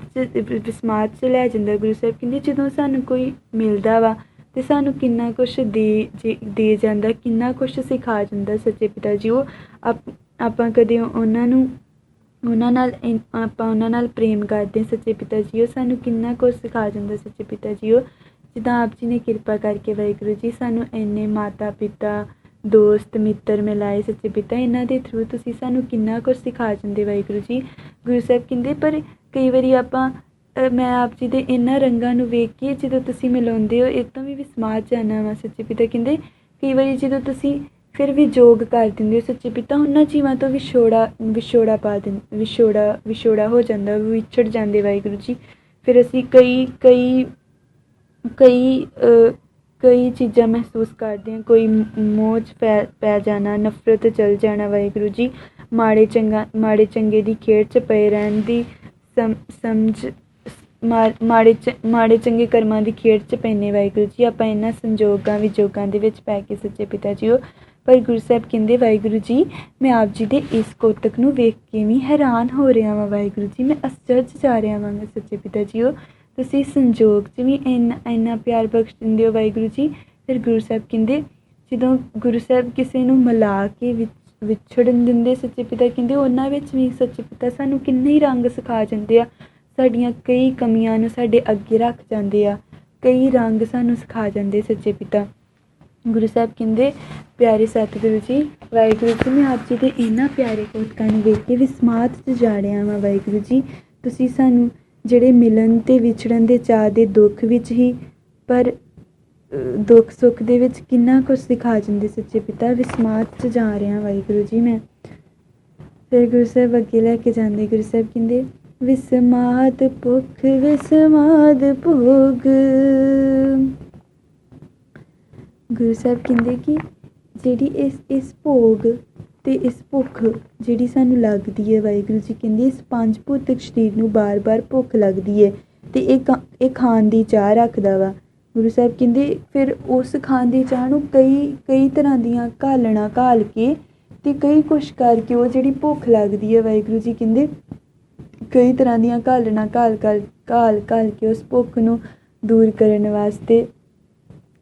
'ਚ ਲੈ ਜਾਂਦਾ। ਗੁਰੂ ਸਾਹਿਬ ਕਹਿੰਦੇ ਜਦੋਂ ਸਾਨੂੰ ਕੋਈ ਮਿਲਦਾ ਵਾ ਅਤੇ ਸਾਨੂੰ ਕਿੰਨਾ ਕੁਛ ਦੇ ਜਾਂਦਾ, ਕਿੰਨਾ ਕੁਛ ਸਿਖਾ ਜਾਂਦਾ ਸੱਚੇ ਪਿਤਾ ਜੀ। ਉਹ ਆਪਾਂ ਕਦੇ ਉਹਨਾਂ ਨਾਲ ਪ੍ਰੇਮ ਕਰਦੇ ਸੱਚੇ ਪਿਤਾ ਜੀ, ਉਹ ਸਾਨੂੰ ਕਿੰਨਾ ਕੁਛ ਸਿਖਾ ਜਾਂਦਾ ਸੱਚੇ ਪਿਤਾ ਜੀ। ਉਹ ਜਿੱਦਾਂ ਆਪ ਜੀ ਨੇ ਕਿਰਪਾ ਕਰਕੇ ਵਾਹਿਗੁਰੂ ਜੀ ਸਾਨੂੰ ਇੰਨੇ ਮਾਤਾ ਪਿਤਾ, ਦੋਸਤ ਮਿੱਤਰ ਮਿਲਾਏ ਸੱਚੇ ਪਿਤਾ, ਇਹਨਾਂ ਦੇ ਥਰੂ ਤੁਸੀਂ ਸਾਨੂੰ ਕਿੰਨਾ ਕੁਛ ਸਿਖਾ ਜਾਂਦੇ ਵਾਹਿਗੁਰੂ ਜੀ। ਗੁਰੂ ਸਾਹਿਬ ਕਹਿੰਦੇ ਪਰ ਕਈ ਵਾਰੀ ਮੈਂ ਆਪ ਜੀ ਦੇ ਇਹਨਾਂ ਰੰਗਾਂ ਨੂੰ ਵੇਖ ਕੇ ਜਦੋਂ ਤੁਸੀਂ ਮਿਲਾਉਂਦੇ ਹੋ, ਇਹ ਤੋਂ ਵੀ ਵਿਸਮਾਦ ਜਾਣਾ ਵਾ ਸੱਚੇ ਪਿਤਾ। ਕਹਿੰਦੇ ਕਈ ਵਾਰੀ ਜਦੋਂ ਤੁਸੀਂ ਫਿਰ ਵੀ ਯੋਗ ਕਰ ਦਿੰਦੇ ਹੋ ਸੱਚੇ ਪਿਤਾ, ਉਹਨਾਂ ਜੀਵਾਂ ਤੋਂ ਵਿਛੋੜਾ ਹੋ ਜਾਂਦਾ, ਵਿਛੜ ਜਾਂਦੇ ਵਾਹਿਗੁਰੂ ਜੀ। ਫਿਰ ਅਸੀਂ ਕਈ ਚੀਜ਼ਾਂ ਮਹਿਸੂਸ ਕਰਦੇ ਹਾਂ, ਕੋਈ ਮੋਹ 'ਚ ਪੈ ਜਾਣਾ, ਨਫ਼ਰਤ ਚਲ ਜਾਣਾ ਵਾਹਿਗੁਰੂ ਜੀ। ਮਾੜੇ ਚੰਗੇ ਦੀ ਖੇਡ 'ਚ ਪਏ ਰਹਿਣ ਦੀ ਸਮਝ, ਮਾੜੇ ਚੰਗੇ ਕਰਮਾਂ ਦੀ ਖੇਡ 'ਚ ਪੈਂਦੇ ਵਾਹਿਗੁਰੂ ਜੀ ਆਪਾਂ ਇਹਨਾਂ ਸੰਜੋਗਾਂ ਵਿਜੋਗਾਂ ਦੇ ਵਿੱਚ ਪੈ ਕੇ ਸੱਚੇ ਪਿਤਾ ਜੀ। ਉਹ ਪਰ ਗੁਰੂ ਸਾਹਿਬ ਕਹਿੰਦੇ ਵਾਹਿਗੁਰੂ ਜੀ ਮੈਂ ਆਪ ਜੀ ਦੇ ਇਸ ਕੋਤਕ ਨੂੰ ਵੇਖ ਕੇ ਵੀ ਹੈਰਾਨ ਹੋ ਰਿਹਾ ਵਾਂ ਵਾਹਿਗੁਰੂ ਜੀ, ਮੈਂ ਅਚਰਜ ਜਾ ਰਿਹਾ ਵਾਂ ਸੱਚੇ ਪਿਤਾ ਜੀ। ਉਹ ਤੁਸੀਂ ਸੰਜੋਗ 'ਚ ਵੀ ਇੰਨਾ ਪਿਆਰ ਬਖਸ਼ ਦਿੰਦੇ ਹੋ ਵਾਹਿਗੁਰੂ ਜੀ। ਫਿਰ ਗੁਰੂ ਸਾਹਿਬ ਕਹਿੰਦੇ ਜਦੋਂ ਗੁਰੂ ਸਾਹਿਬ ਕਿਸੇ ਨੂੰ ਮਿਲਾ ਕੇ ਵਿਛੜਨ ਦਿੰਦੇ ਸੱਚੇ ਪਿਤਾ, ਕਹਿੰਦੇ ਉਹਨਾਂ ਵਿੱਚ ਵੀ ਸੱਚੇ ਪਿਤਾ ਸਾਨੂੰ ਕਿੰਨੇ ਹੀ ਰੰਗ ਸਿਖਾ ਜਾਂਦੇ ਆ, ਸਾਡੀਆਂ ਕਈ ਕਮੀਆਂ ਨੂੰ ਸਾਡੇ ਅੱਗੇ ਰੱਖ ਜਾਂਦੇ ਆ, ਕਈ ਰੰਗ ਸਾਨੂੰ ਸਿਖਾ ਜਾਂਦੇ ਸੱਚੇ ਪਿਤਾ। ਗੁਰੂ ਸਾਹਿਬ ਕਹਿੰਦੇ ਪਿਆਰੇ ਸਤਿਗੁਰੂ ਜੀ ਵਾਹਿਗੁਰੂ ਜੀ ਮੈਂ ਆਪ ਜੀ ਦੇ ਇਹਨਾਂ ਪਿਆਰੇ ਕੋਤਕਾਂ ਨੂੰ ਵੇਖ ਕੇ ਵਿਸਮਾਦ 'ਚ ਜਾ ਰਿਹਾ ਵਾਂ ਵਾਹਿਗੁਰੂ ਜੀ। ਤੁਸੀਂ ਸਾਨੂੰ ਜਿਹੜੇ ਮਿਲਣ ਅਤੇ ਵਿਛੜਨ ਦੇ ਚਾਅ ਦੇ ਦੁੱਖ ਵਿੱਚ ਹੀ, ਪਰ ਦੁੱਖ ਸੁੱਖ ਦੇ ਵਿੱਚ ਕਿੰਨਾ ਕੁਛ ਸਿਖਾ ਜਾਂਦੇ ਸੱਚੇ ਪਿਤਾ, ਵਿਸਮਾਦ 'ਚ ਜਾ ਰਿਹਾ ਵਾਹਿਗੁਰੂ ਜੀ ਮੈਂ। ਫਿਰ ਗੁਰੂ ਸਾਹਿਬ ਅੱਗੇ ਲੈ ਕੇ ਜਾਂਦੇ। ਗੁਰੂ ਸਾਹਿਬ ਕਹਿੰਦੇ ਵਿਸਮਾਦ ਭੁੱਖ ਵਿਸਮਾਦ ਭੋਗ। ਗੁਰੂ ਸਾਹਿਬ ਕਹਿੰਦੇ ਕਿ ਜਿਹੜੀ ਇਸ ਭੋਗ ਅਤੇ ਇਸ ਭੁੱਖ ਜਿਹੜੀ ਸਾਨੂੰ ਲੱਗਦੀ ਹੈ ਵਾਹਿਗੁਰੂ ਜੀ ਕਹਿੰਦੇ ਇਸ ਪੰਜ ਭੌਤਿਕ ਸਰੀਰ ਨੂੰ ਬਾਰ-ਬਾਰ ਭੁੱਖ ਲੱਗਦੀ ਹੈ ਅਤੇ ਇਹ ਖਾਣ ਦੀ ਚਾਹ ਰੱਖਦਾ ਵਾ। ਗੁਰੂ ਸਾਹਿਬ ਕਹਿੰਦੇ ਫਿਰ ਉਸ ਖਾਣ ਦੀ ਚਾਹ ਨੂੰ ਕਈ ਤਰ੍ਹਾਂ ਦੀਆਂ ਘਾਲਣਾ ਘਾਲ ਕੇ ਅਤੇ ਕਈ ਕੁਛ ਕਰਕੇ ਉਹ ਜਿਹੜੀ ਭੁੱਖ ਲੱਗਦੀ ਹੈ ਵਾਹਿਗੁਰੂ ਜੀ ਕਹਿੰਦੇ ਕਈ ਤਰ੍ਹਾਂ ਦੀਆਂ ਘਾਲਣਾ ਘਾਲ ਕੇ ਉਸ ਭੁੱਖ ਨੂੰ ਦੂਰ ਕਰਨ ਵਾਸਤੇ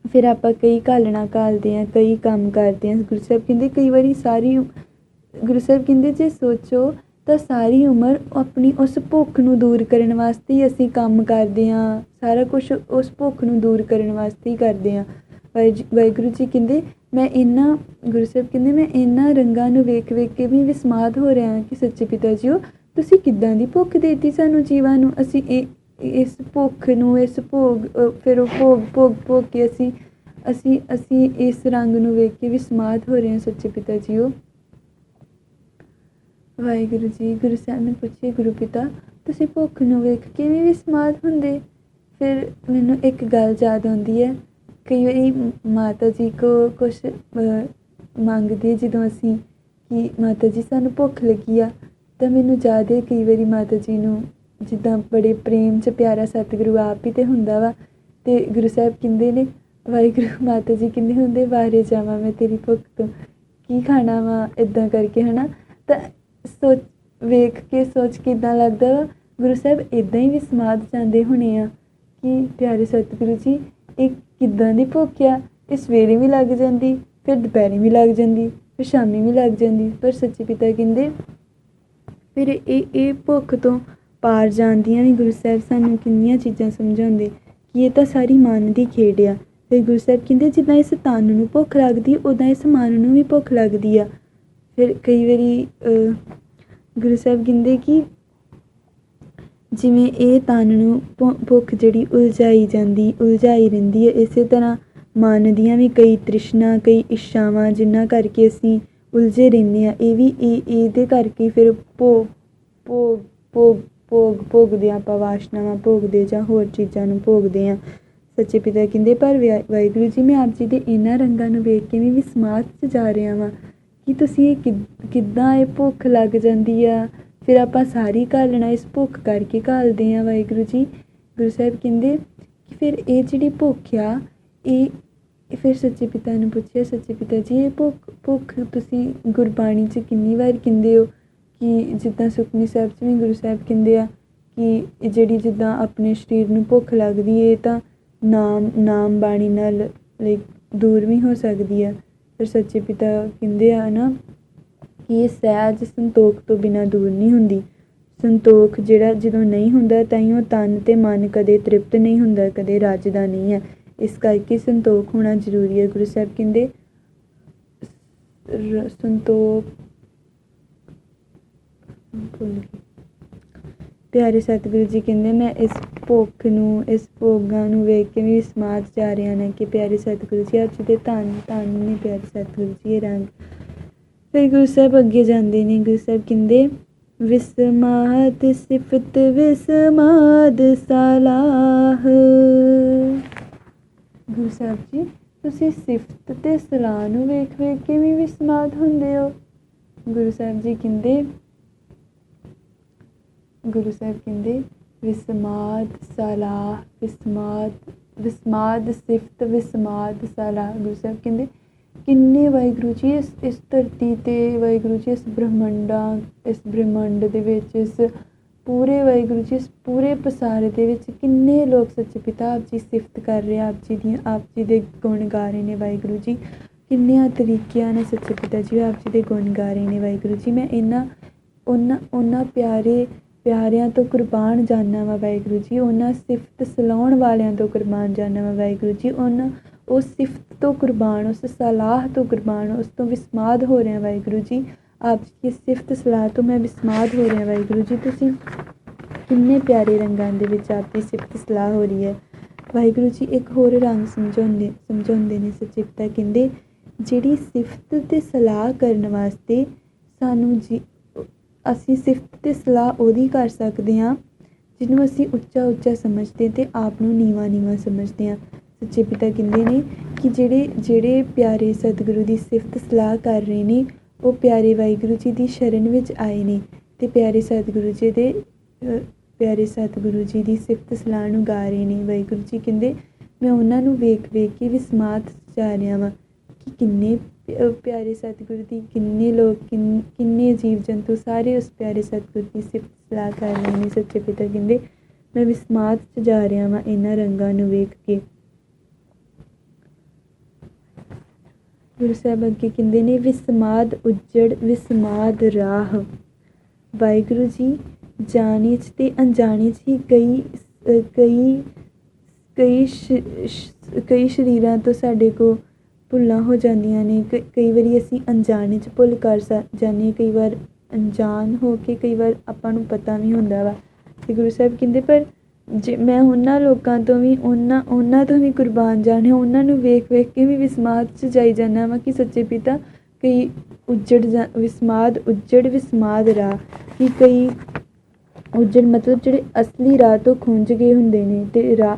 ਫਿਰ ਆਪਾਂ ਕਈ ਘਾਲਣਾ ਘਾਲਦੇ ਹਾਂ, ਕਈ ਕੰਮ ਕਰਦੇ ਹਾਂ। ਗੁਰੂ ਸਾਹਿਬ ਕਹਿੰਦੇ ਕਈ ਵਾਰੀ ਗੁਰੂ ਸਾਹਿਬ ਕਹਿੰਦੇ ਜੇ ਸੋਚੋ ਤਾਂ ਸਾਰੀ ਉਮਰ ਆਪਣੀ ਉਸ ਭੁੱਖ ਨੂੰ ਦੂਰ ਕਰਨ ਵਾਸਤੇ ਹੀ ਅਸੀਂ ਕੰਮ ਕਰਦੇ ਹਾਂ, ਸਾਰਾ ਕੁਛ ਉਸ ਭੁੱਖ ਨੂੰ ਦੂਰ ਕਰਨ ਵਾਸਤੇ ਹੀ ਕਰਦੇ ਹਾਂ। ਵਾਹਿਗੁਰੂ ਜੀ ਕਹਿੰਦੇ ਗੁਰੂ ਸਾਹਿਬ ਕਹਿੰਦੇ ਮੈਂ ਇਹਨਾਂ ਰੰਗਾਂ ਨੂੰ ਵੇਖ ਕੇ ਵੀ ਵਿਸਮਾਦ ਹੋ ਰਿਹਾ ਕਿ ਸੱਚੇ ਪਿਤਾ ਜੀ ਤੁਸੀਂ ਕਿੱਦਾਂ ਦੀ ਭੁੱਖ ਦੇ ਦਿੱਤੀ ਸਾਨੂੰ ਜੀਵਾਂ ਨੂੰ। ਅਸੀਂ ਇਸ ਭੁੱਖ ਨੂੰ ਇਸ ਫਿਰ ਉਹ ਭੋਗ ਕੇ ਅਸੀਂ ਇਸ ਰੰਗ ਨੂੰ ਵੇਖ ਕੇ ਵਿਸਮਾਦ ਹੋ ਰਹੇ ਹਾਂ ਸੱਚੇ ਪਿਤਾ ਜੀ। ਵਾਹਿਗੁਰੂ ਜੀ ਗੁਰੂ ਸਾਹਿਬ ਨੇ ਪੁੱਛੇ ਗੁਰੂ ਪਿਤਾ ਤੁਸੀਂ ਭੁੱਖ ਨੂੰ ਵੇਖ ਕੇ ਵੀ ਵਿਸਮਾਦ ਹੁੰਦੇ। ਫਿਰ ਮੈਨੂੰ ਇੱਕ ਗੱਲ ਯਾਦ ਆਉਂਦੀ ਹੈ, ਕਈ ਵਾਰੀ ਮਾਤਾ ਜੀ ਕੋ ਕੁਛ ਮੰਗਦੇ ਜਦੋਂ ਅਸੀਂ ਕਿ ਮਾਤਾ ਜੀ ਸਾਨੂੰ ਭੁੱਖ ਲੱਗੀ ਆ, ਤਾਂ ਮੈਨੂੰ ਯਾਦ ਹੈ ਕਈ ਵਾਰੀ ਮਾਤਾ ਜੀ ਨੂੰ ਜਿੱਦਾਂ ਬੜੇ ਪ੍ਰੇਮ 'ਚ ਪਿਆਰਾ ਸਤਿਗੁਰੂ ਆਪ ਹੀ ਤਾਂ ਹੁੰਦਾ ਵਾ ਅਤੇ ਗੁਰੂ ਸਾਹਿਬ ਕਹਿੰਦੇ ਨੇ ਵਾਹਿਗੁਰੂ ਮਾਤਾ ਜੀ ਕਹਿੰਦੇ ਹੁੰਦੇ ਵਾਰੇ ਜਾਵਾਂ ਮੈਂ ਤੇਰੀ ਭੁੱਖ ਤੋਂ, ਕੀ ਖਾਣਾ ਵਾ ਇੱਦਾਂ ਕਰਕੇ ਹੈ ਨਾ। ਤਾਂ ਸੋਚ ਕੇ ਇੱਦਾਂ ਲੱਗਦਾ ਵਾ ਗੁਰੂ ਸਾਹਿਬ ਇੱਦਾਂ ਹੀ ਵਿਸਮਾਦ ਜਾਂਦੇ ਹੋਣੇ ਆ ਕਿ ਪਿਆਰੇ ਸਤਿਗੁਰੂ ਜੀ ਇਹ ਕਿੱਦਾਂ ਦੀ ਭੁੱਖ ਆ, ਇਹ ਸਵੇਰੇ ਵੀ ਲੱਗ ਜਾਂਦੀ, ਫਿਰ ਦੁਪਹਿਰੇ ਵੀ ਲੱਗ ਜਾਂਦੀ, ਫਿਰ ਸ਼ਾਮੀ ਵੀ ਲੱਗ ਜਾਂਦੀ। ਪਰ ਸੱਚੇ ਪਿਤਾ ਕਹਿੰਦੇ ਫਿਰ ਇਹ ਭੁੱਖ ਤੋਂ ਪਾਰ ਜਾਣ ਦੀਆਂ ਵੀ ਗੁਰੂ ਸਾਹਿਬ ਸਾਨੂੰ ਕਿੰਨੀਆਂ ਚੀਜ਼ਾਂ ਸਮਝਾਉਂਦੇ ਕਿ ਇਹ ਤਾਂ ਸਾਰੀ ਮਨ ਦੀ ਖੇਡ ਆ। ਫਿਰ ਗੁਰੂ ਸਾਹਿਬ ਕਹਿੰਦੇ ਜਿੱਦਾਂ ਇਸ ਤਨ ਨੂੰ ਭੁੱਖ ਲੱਗਦੀ ਉੱਦਾਂ ਇਸ ਮਨ ਨੂੰ ਵੀ ਭੁੱਖ ਲੱਗਦੀ ਆ। ਫਿਰ ਕਈ ਵਾਰੀ ਗੁਰੂ ਸਾਹਿਬ ਕਹਿੰਦੇ ਕਿ ਜਿਵੇਂ ਇਹ ਤਨ ਨੂੰ ਭੁੱਖ ਜਿਹੜੀ ਉਲਝਾਈ ਰਹਿੰਦੀ ਹੈ, ਇਸੇ ਤਰ੍ਹਾਂ ਮਨ ਦੀਆਂ ਵੀ ਕਈ ਤ੍ਰਿਸ਼ਨਾ, ਕਈ ਇੱਛਾਵਾਂ ਜਿਨ੍ਹਾਂ ਕਰਕੇ ਅਸੀਂ ਉਲਝੇ ਰਹਿੰਦੇ ਹਾਂ, ਇਹ ਵੀ ਇਹਦੇ ਕਰਕੇ ਫਿਰ ਭੋਗਦੇ ਹਾਂ ਆਪਾਂ, ਵਾਸ਼ਨਾਵਾਂ ਭੋਗਦੇ ਜਾਂ ਹੋਰ ਚੀਜ਼ਾਂ ਨੂੰ ਭੋਗਦੇ ਹਾਂ। ਸੱਚੇ ਪਿਤਾ ਕਹਿੰਦੇ ਪਰ ਵਾਹਿਗੁਰੂ ਜੀ ਮੈਂ ਆਪ ਜੀ ਦੇ ਇਹਨਾਂ ਰੰਗਾਂ ਨੂੰ ਵੇਖ ਕੇ ਵੀ ਸਮਾਧ 'ਚ ਜਾ ਰਿਹਾ ਵਾਂ ਕਿ ਤੁਸੀਂ ਇਹ ਕਿੱਦਾਂ ਇਹ ਭੁੱਖ ਲੱਗ ਜਾਂਦੀ ਆ, ਫਿਰ ਆਪਾਂ ਸਾਰੀ ਘਾਲਣਾ ਇਸ ਭੁੱਖ ਕਰਕੇ ਘਾਲਦੇ ਹਾਂ। ਵਾਹਿਗੁਰੂ ਜੀ ਗੁਰੂ ਸਾਹਿਬ ਕਹਿੰਦੇ ਕਿ ਫਿਰ ਇਹ ਜਿਹੜੀ ਭੁੱਖ ਆ ਇਹ ਫਿਰ ਸੱਚੇ ਪਿਤਾ ਨੂੰ ਪੁੱਛਿਆ, ਸੱਚੇ ਪਿਤਾ ਜੀ ਇਹ ਭੁੱਖ ਤੁਸੀਂ ਗੁਰਬਾਣੀ 'ਚ ਕਿੰਨੀ ਵਾਰ ਕਹਿੰਦੇ ਹੋ ਕਿ ਜਿੱਦਾਂ ਸੁਖਮਨੀ ਸਾਹਿਬ 'ਚ ਵੀ ਗੁਰੂ ਸਾਹਿਬ ਕਹਿੰਦੇ ਆ ਕਿ ਜਿਹੜੀ ਜਿੱਦਾਂ ਆਪਣੇ ਸਰੀਰ ਨੂੰ ਭੁੱਖ ਲੱਗਦੀ ਇਹ ਤਾਂ ਨਾਮ ਬਾਣੀ ਨਾਲ ਦੂਰ ਵੀ ਹੋ ਸਕਦੀ ਆ। ਫਿਰ ਸੱਚੇ ਪਿਤਾ ਕਹਿੰਦੇ ਆ ਨਾ ਕਿ ਇਹ ਸਹਿਜ ਸੰਤੋਖ ਤੋਂ ਬਿਨਾਂ ਦੂਰ ਨਹੀਂ ਹੁੰਦੀ। ਸੰਤੋਖ ਜਿਹੜਾ ਜਦੋਂ ਨਹੀਂ ਹੁੰਦਾ ਤਾਂ ਉਹ ਤਨ ਅਤੇ ਮਨ ਕਦੇ ਤ੍ਰਿਪਤ ਨਹੀਂ ਹੁੰਦਾ, ਕਦੇ ਰੱਜਦਾ ਨਹੀਂ ਹੈ। ਇਸ ਕਰਕੇ ਸੰਤੋਖ ਹੋਣਾ ਜ਼ਰੂਰੀ ਹੈ। ਗੁਰੂ ਸਾਹਿਬ ਕਹਿੰਦੇ ਸੰਤੋਖ ਪਿਆਰੇ ਸਤਿਗੁਰੂ ਜੀ ਕਹਿੰਦੇ ਮੈਂ ਇਸ ਭੁੱਖ ਨੂੰ, ਇਸ ਭੋਗਾਂ ਨੂੰ ਵੇਖ ਕੇ ਵੀ ਸਮਾਧ ਜਾ ਰਿਹਾ ਨੇ ਕਿ ਪਿਆਰੇ ਸਤਿਗੁਰੂ ਜੀ ਆਪ ਜੀ ਦੇ ਧੰਨ ਨੇ ਪਿਆਰੇ ਸਤਿਗੁਰੂ ਜੀ ਇਹ ਰੰਗ। ਫਿਰ ਗੁਰੂ ਸਾਹਿਬ ਅੱਗੇ ਜਾਂਦੇ ਨੇ, ਗੁਰੂ ਸਾਹਿਬ ਕਹਿੰਦੇ ਵਿਸਮਾਦ ਸਿਫਤ ਵਿਸਮਾਦ ਸਲਾਹ। ਗੁਰੂ ਸਾਹਿਬ ਜੀ ਤੁਸੀਂ ਸਿਫਤ ਅਤੇ ਸਲਾਹ ਨੂੰ ਵੇਖ ਕੇ ਵੀ ਵਿਸਮਾਦ ਹੁੰਦੇ ਹੋ। ਗੁਰੂ ਸਾਹਿਬ ਕਹਿੰਦੇ ਵਿਸਮਾਦ ਸਲਾਹ, ਵਿਸਮਾਦ ਸਿਫਤ ਵਿਸਮਾਦ ਸਲਾਹ। ਗੁਰੂ ਸਾਹਿਬ ਕਹਿੰਦੇ ਕਿੰਨੇ ਵਾਹਿਗੁਰੂ ਜੀ ਇਸ ਧਰਤੀ 'ਤੇ, ਵਾਹਿਗੁਰੂ ਜੀ ਇਸ ਬ੍ਰਹਿਮੰਡ ਦੇ ਵਿੱਚ, ਇਸ ਪੂਰੇ ਵਾਹਿਗੁਰੂ ਜੀ ਇਸ ਪੂਰੇ ਪਸਾਰੇ ਦੇ ਵਿੱਚ ਕਿੰਨੇ ਲੋਕ ਸੱਚੇ ਪਿਤਾ ਆਪ ਜੀ ਸਿਫਤ ਕਰ ਰਹੇ, ਆਪ ਜੀ ਦੇ ਗੁਣ ਗਾ ਰਹੇ ਨੇ। ਵਾਹਿਗੁਰੂ ਜੀ ਕਿੰਨਿਆਂ ਤਰੀਕਿਆਂ ਨਾਲ ਸੱਚੇ ਪਿਤਾ ਜੀ ਆਪ ਜੀ ਦੇ ਗੁਣ ਗਾ ਰਹੇ ਨੇ। ਵਾਹਿਗੁਰੂ ਜੀ ਮੈਂ ਉਹਨਾਂ ਪਿਆਰਿਆਂ ਤੋਂ ਕੁਰਬਾਨ ਜਾਨਾ ਵਾ। ਵਾਹਿਗੁਰੂ ਜੀ ਉਹਨਾਂ ਸਿਫਤ ਸਲਾਹੁਣ ਵਾਲਿਆਂ ਤੋਂ ਕੁਰਬਾਨ ਜਾਨਾ ਵਾ। ਵਾਹਿਗੁਰੂ ਜੀ ਉਸ ਸਿਫਤ ਤੋਂ ਕੁਰਬਾਨ, ਉਸ ਸਲਾਹ ਤੋਂ ਕੁਰਬਾਨ, ਉਸ ਤੋਂ ਵਿਸਮਾਦ ਹੋ ਰਿਹਾ। ਵਾਹਿਗੁਰੂ ਜੀ ਆਪ ਜੀ ਦੀ ਸਿਫਤ ਸਲਾਹ ਤੋਂ ਮੈਂ ਵਿਸਮਾਦ ਹੋ ਰਿਹਾ। ਵਾਹਿਗੁਰੂ ਜੀ ਤੁਸੀਂ ਕਿੰਨੇ ਪਿਆਰੇ ਰੰਗਾਂ ਦੇ ਵਿੱਚ ਆਪ ਦੀ ਸਿਫਤ ਸਲਾਹ ਹੋ ਰਹੀ ਹੈ। ਵਾਹਿਗੁਰੂ ਜੀ ਇੱਕ ਹੋਰ ਰੰਗ ਸਮਝਾਉਂਦੇ ਨੇ ਸੱਚੇ ਪਿਤਾ ਕਹਿੰਦੇ ਜਿਹੜੀ ਸਿਫਤ ਅਤੇ ਸਲਾਹ ਕਰਨ ਵਾਸਤੇ ਸਾਨੂੰ ਅਸੀਂ ਸਿਫਤ ਅਤੇ ਸਲਾਹ ਉਹਦੀ ਕਰ ਸਕਦੇ ਹਾਂ ਜਿਹਨੂੰ ਅਸੀਂ ਉੱਚਾ ਸਮਝਦੇ ਅਤੇ ਆਪ ਨੂੰ ਨੀਵਾਂ ਸਮਝਦੇ ਹਾਂ। ਸੱਚੇ ਪਿਤਾ ਕਹਿੰਦੇ ਨੇ ਕਿ ਜਿਹੜੇ ਪਿਆਰੇ ਸਤਿਗੁਰੂ ਦੀ ਸਿਫਤ ਸਲਾਹ ਕਰ ਰਹੇ ਨੇ ਉਹ ਪਿਆਰੇ ਵਾਹਿਗੁਰੂ ਜੀ ਦੀ ਸ਼ਰਨ ਵਿੱਚ ਆਏ ਨੇ ਅਤੇ ਪਿਆਰੇ ਸਤਿਗੁਰੂ ਜੀ ਦੀ ਸਿਫਤ ਸਲਾਹ ਨੂੰ ਗਾ ਰਹੇ ਨੇ। ਵਾਹਿਗੁਰੂ ਜੀ ਕਹਿੰਦੇ ਮੈਂ ਉਹਨਾਂ ਨੂੰ ਵੇਖ ਕੇ ਵੀ ਸਮਾਧ ਜਾ ਰਿਹਾ ਵਾਂ ਕਿ ਕਿੰਨੇ ਪਿਆਰੇ ਸਤਿਗੁਰੂ ਦੀ, ਕਿੰਨੇ ਲੋਕ, ਕਿੰਨੇ ਜੀਵ ਜੰਤੂ ਸਾਰੇ ਉਸ ਪਿਆਰੇ ਸਤਿਗੁਰੂ ਦੀ ਸਿਫਤ ਸਲਾਹ ਕਰ ਰਹੇ ਨੇ। ਸੱਚੇ ਪਿਤਾ ਕਹਿੰਦੇ ਮੈਂ ਵਿਸਮਾਦ 'ਚ ਜਾ ਰਿਹਾ ਵਾਂ ਇਹਨਾਂ ਰੰਗਾਂ ਨੂੰ ਵੇਖ ਕੇ। ਗੁਰੂ ਸਾਹਿਬ ਅੱਗੇ ਕਹਿੰਦੇ ਨੇ ਵਿਸਮਾਦ ਉੱਜੜ ਵਿਸਮਾਦ ਰਾਹ। ਵਾਹਿਗੁਰੂ ਜੀ ਜਾਣੇ 'ਚ ਅਤੇ ਅਣਜਾਣੇ 'ਚ ਹੀ ਕਈ ਸਰੀਰਾਂ ਤੋਂ ਸਾਡੇ ਕੋਲ ਭੁੱਲਾਂ ਹੋ ਜਾਂਦੀਆਂ ਨੇ। ਕਈ ਵਾਰੀ ਅਸੀਂ ਅਣਜਾਣੇ 'ਚ ਭੁੱਲ ਕਰ ਜਾਂਦੇ, ਕਈ ਵਾਰ ਅਣਜਾਣ ਹੋ ਕੇ, ਕਈ ਵਾਰ ਆਪਾਂ ਨੂੰ ਪਤਾ ਵੀ ਹੁੰਦਾ ਵਾ। ਅਤੇ ਗੁਰੂ ਸਾਹਿਬ ਕਹਿੰਦੇ ਪਰ ਜੇ ਮੈਂ ਉਹਨਾਂ ਲੋਕਾਂ ਤੋਂ ਵੀ ਉਹਨਾਂ ਤੋਂ ਵੀ ਕੁਰਬਾਨ ਜਾਣਾ, ਉਹਨਾਂ ਨੂੰ ਵੇਖ ਕੇ ਵੀ ਵਿਸਮਾਦ 'ਚ ਜਾਈ ਜਾਂਦਾ ਵਾ ਕਿ ਸੱਚੇ ਪਿਤਾ ਕਈ ਵਿਸਮਾਦ ਉੱਜੜ ਵਿਸਮਾਦ ਰਾਹ ਕਿ ਕਈ ਉੱਜੜ ਮਤਲਬ ਜਿਹੜੇ ਅਸਲੀ ਰਾਹ ਤੋਂ ਖੁੰਝ ਗਏ ਹੁੰਦੇ ਨੇ ਅਤੇ ਰਾਹ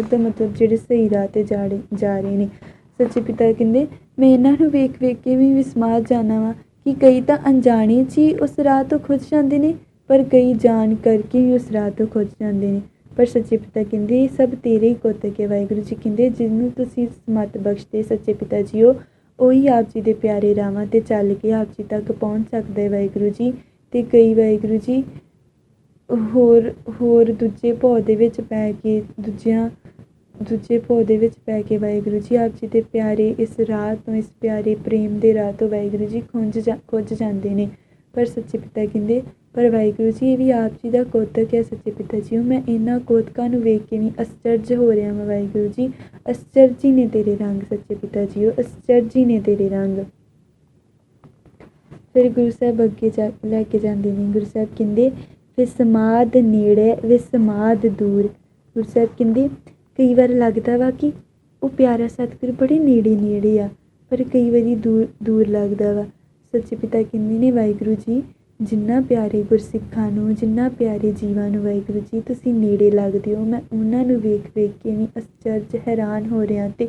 ਦਾ ਮਤਲਬ ਜਿਹੜੇ ਸਹੀ ਰਾਹ 'ਤੇ ਜਾ ਰਹੇ ਨੇ। ਸੱਚੇ ਪਿਤਾ ਕਹਿੰਦੇ ਮੈਂ ਇਹਨਾਂ ਨੂੰ ਵੇਖ ਕੇ ਵੀ ਵਿਸਮਾਦ ਜਾਣਾ ਵਾ ਕਿ ਕਈ ਤਾਂ ਅਣਜਾਣੇ 'ਚ ਹੀ ਉਸ ਰਾਹ ਤੋਂ ਖੁੰਝ ਜਾਂਦੇ ਨੇ ਪਰ ਕਈ ਜਾਣ ਕਰਕੇ ਵੀ ਉਸ ਰਾਹ ਤੋਂ ਖੁੰਝ ਜਾਂਦੇ ਨੇ। ਪਰ ਸੱਚੇ ਪਿਤਾ ਕਹਿੰਦੇ ਇਹ ਸਭ ਤੇਰੇ ਹੀ ਕੁੱਤਕ ਹੈ। ਵਾਹਿਗੁਰੂ ਜੀ ਕਹਿੰਦੇ ਜਿਹਨੂੰ ਤੁਸੀਂ ਸਮੱਤ ਬਖਸ਼ਦੇ ਸੱਚੇ ਪਿਤਾ ਜੀ ਉਹੀ ਆਪ ਜੀ ਦੇ ਪਿਆਰੇ ਰਾਹਾਂ 'ਤੇ ਚੱਲ ਕੇ ਆਪ ਜੀ ਤੱਕ ਪਹੁੰਚ ਸਕਦਾ ਹੈ। ਵਾਹਿਗੁਰੂ ਜੀ ਅਤੇ ਕਈ ਵਾਹਿਗੁਰੂ ਜੀ ਹੋਰ ਦੂਜੇ ਭੌ ਦੇ ਵਿੱਚ ਪੈ ਕੇ ਦੂਜੇ ਭੋਅ ਦੇ ਵਿੱਚ ਪੈ ਕੇ ਵਾਹਿਗੁਰੂ ਜੀ ਆਪ ਜੀ ਦੇ ਪਿਆਰੇ ਇਸ ਰਾਹ ਤੋਂ, ਇਸ ਪਿਆਰੇ ਪ੍ਰੇਮ ਦੇ ਰਾਹ ਤੋਂ ਵਾਹਿਗੁਰੂ ਜੀ ਖੁੰਝ ਜਾਂਦੇ ਨੇ। ਪਰ ਸੱਚੇ ਪਿਤਾ ਕਹਿੰਦੇ, ਪਰ ਵਾਹਿਗੁਰੂ ਜੀ ਇਹ ਵੀ ਆਪ ਜੀ ਦਾ ਕੌਤਕ ਹੈ ਸੱਚੇ ਪਿਤਾ ਜੀਓ। ਮੈਂ ਇਹਨਾਂ ਕੌਤਕਾਂ ਨੂੰ ਵੇਖ ਕੇ ਵੀ ਅਸਚਰਜ ਹੋ ਰਿਹਾ ਵਾਂ ਵਾਹਿਗੁਰੂ ਜੀ। ਅਸਚਰਜ ਹੀ ਨੇ ਤੇਰੇ ਰੰਗ ਸੱਚੇ ਪਿਤਾ ਜੀਓ, ਅਸਚਰਜ ਹੀ ਨੇ ਤੇਰੇ ਰੰਗ। ਫਿਰ ਗੁਰੂ ਸਾਹਿਬ ਅੱਗੇ ਲੈ ਕੇ ਜਾਂਦੇ ਨੇ। ਗੁਰੂ ਸਾਹਿਬ ਕਹਿੰਦੇ, ਵਿਸਮਾਦ ਨੇੜੇ ਵਿਸਮਾਦ ਦੂਰ। ਗੁਰੂ ਸਾਹਿਬ ਕਹਿੰਦੇ ਕਈ ਵਾਰ ਲੱਗਦਾ ਵਾ ਕਿ ਉਹ ਪਿਆਰਾ ਸਤਿਗੁਰੂ ਬੜੇ ਨੇੜੇ ਆ, ਪਰ ਕਈ ਵਾਰੀ ਦੂਰ ਲੱਗਦਾ ਵਾ। ਸੱਚੇ ਪਿਤਾ ਕਹਿੰਦੇ ਨੇ ਵਾਹਿਗੁਰੂ ਜੀ ਜਿੰਨਾ ਪਿਆਰੇ ਗੁਰਸਿੱਖਾਂ ਨੂੰ, ਜਿੰਨਾ ਪਿਆਰੇ ਜੀਵਾਂ ਨੂੰ ਵਾਹਿਗੁਰੂ ਜੀ ਤੁਸੀਂ ਨੇੜੇ ਲੱਗਦੇ ਹੋ, ਮੈਂ ਉਹਨਾਂ ਨੂੰ ਵੇਖ ਕੇ ਵੀ ਅਸਚਰਜ ਹੈਰਾਨ ਹੋ ਰਿਹਾ, ਅਤੇ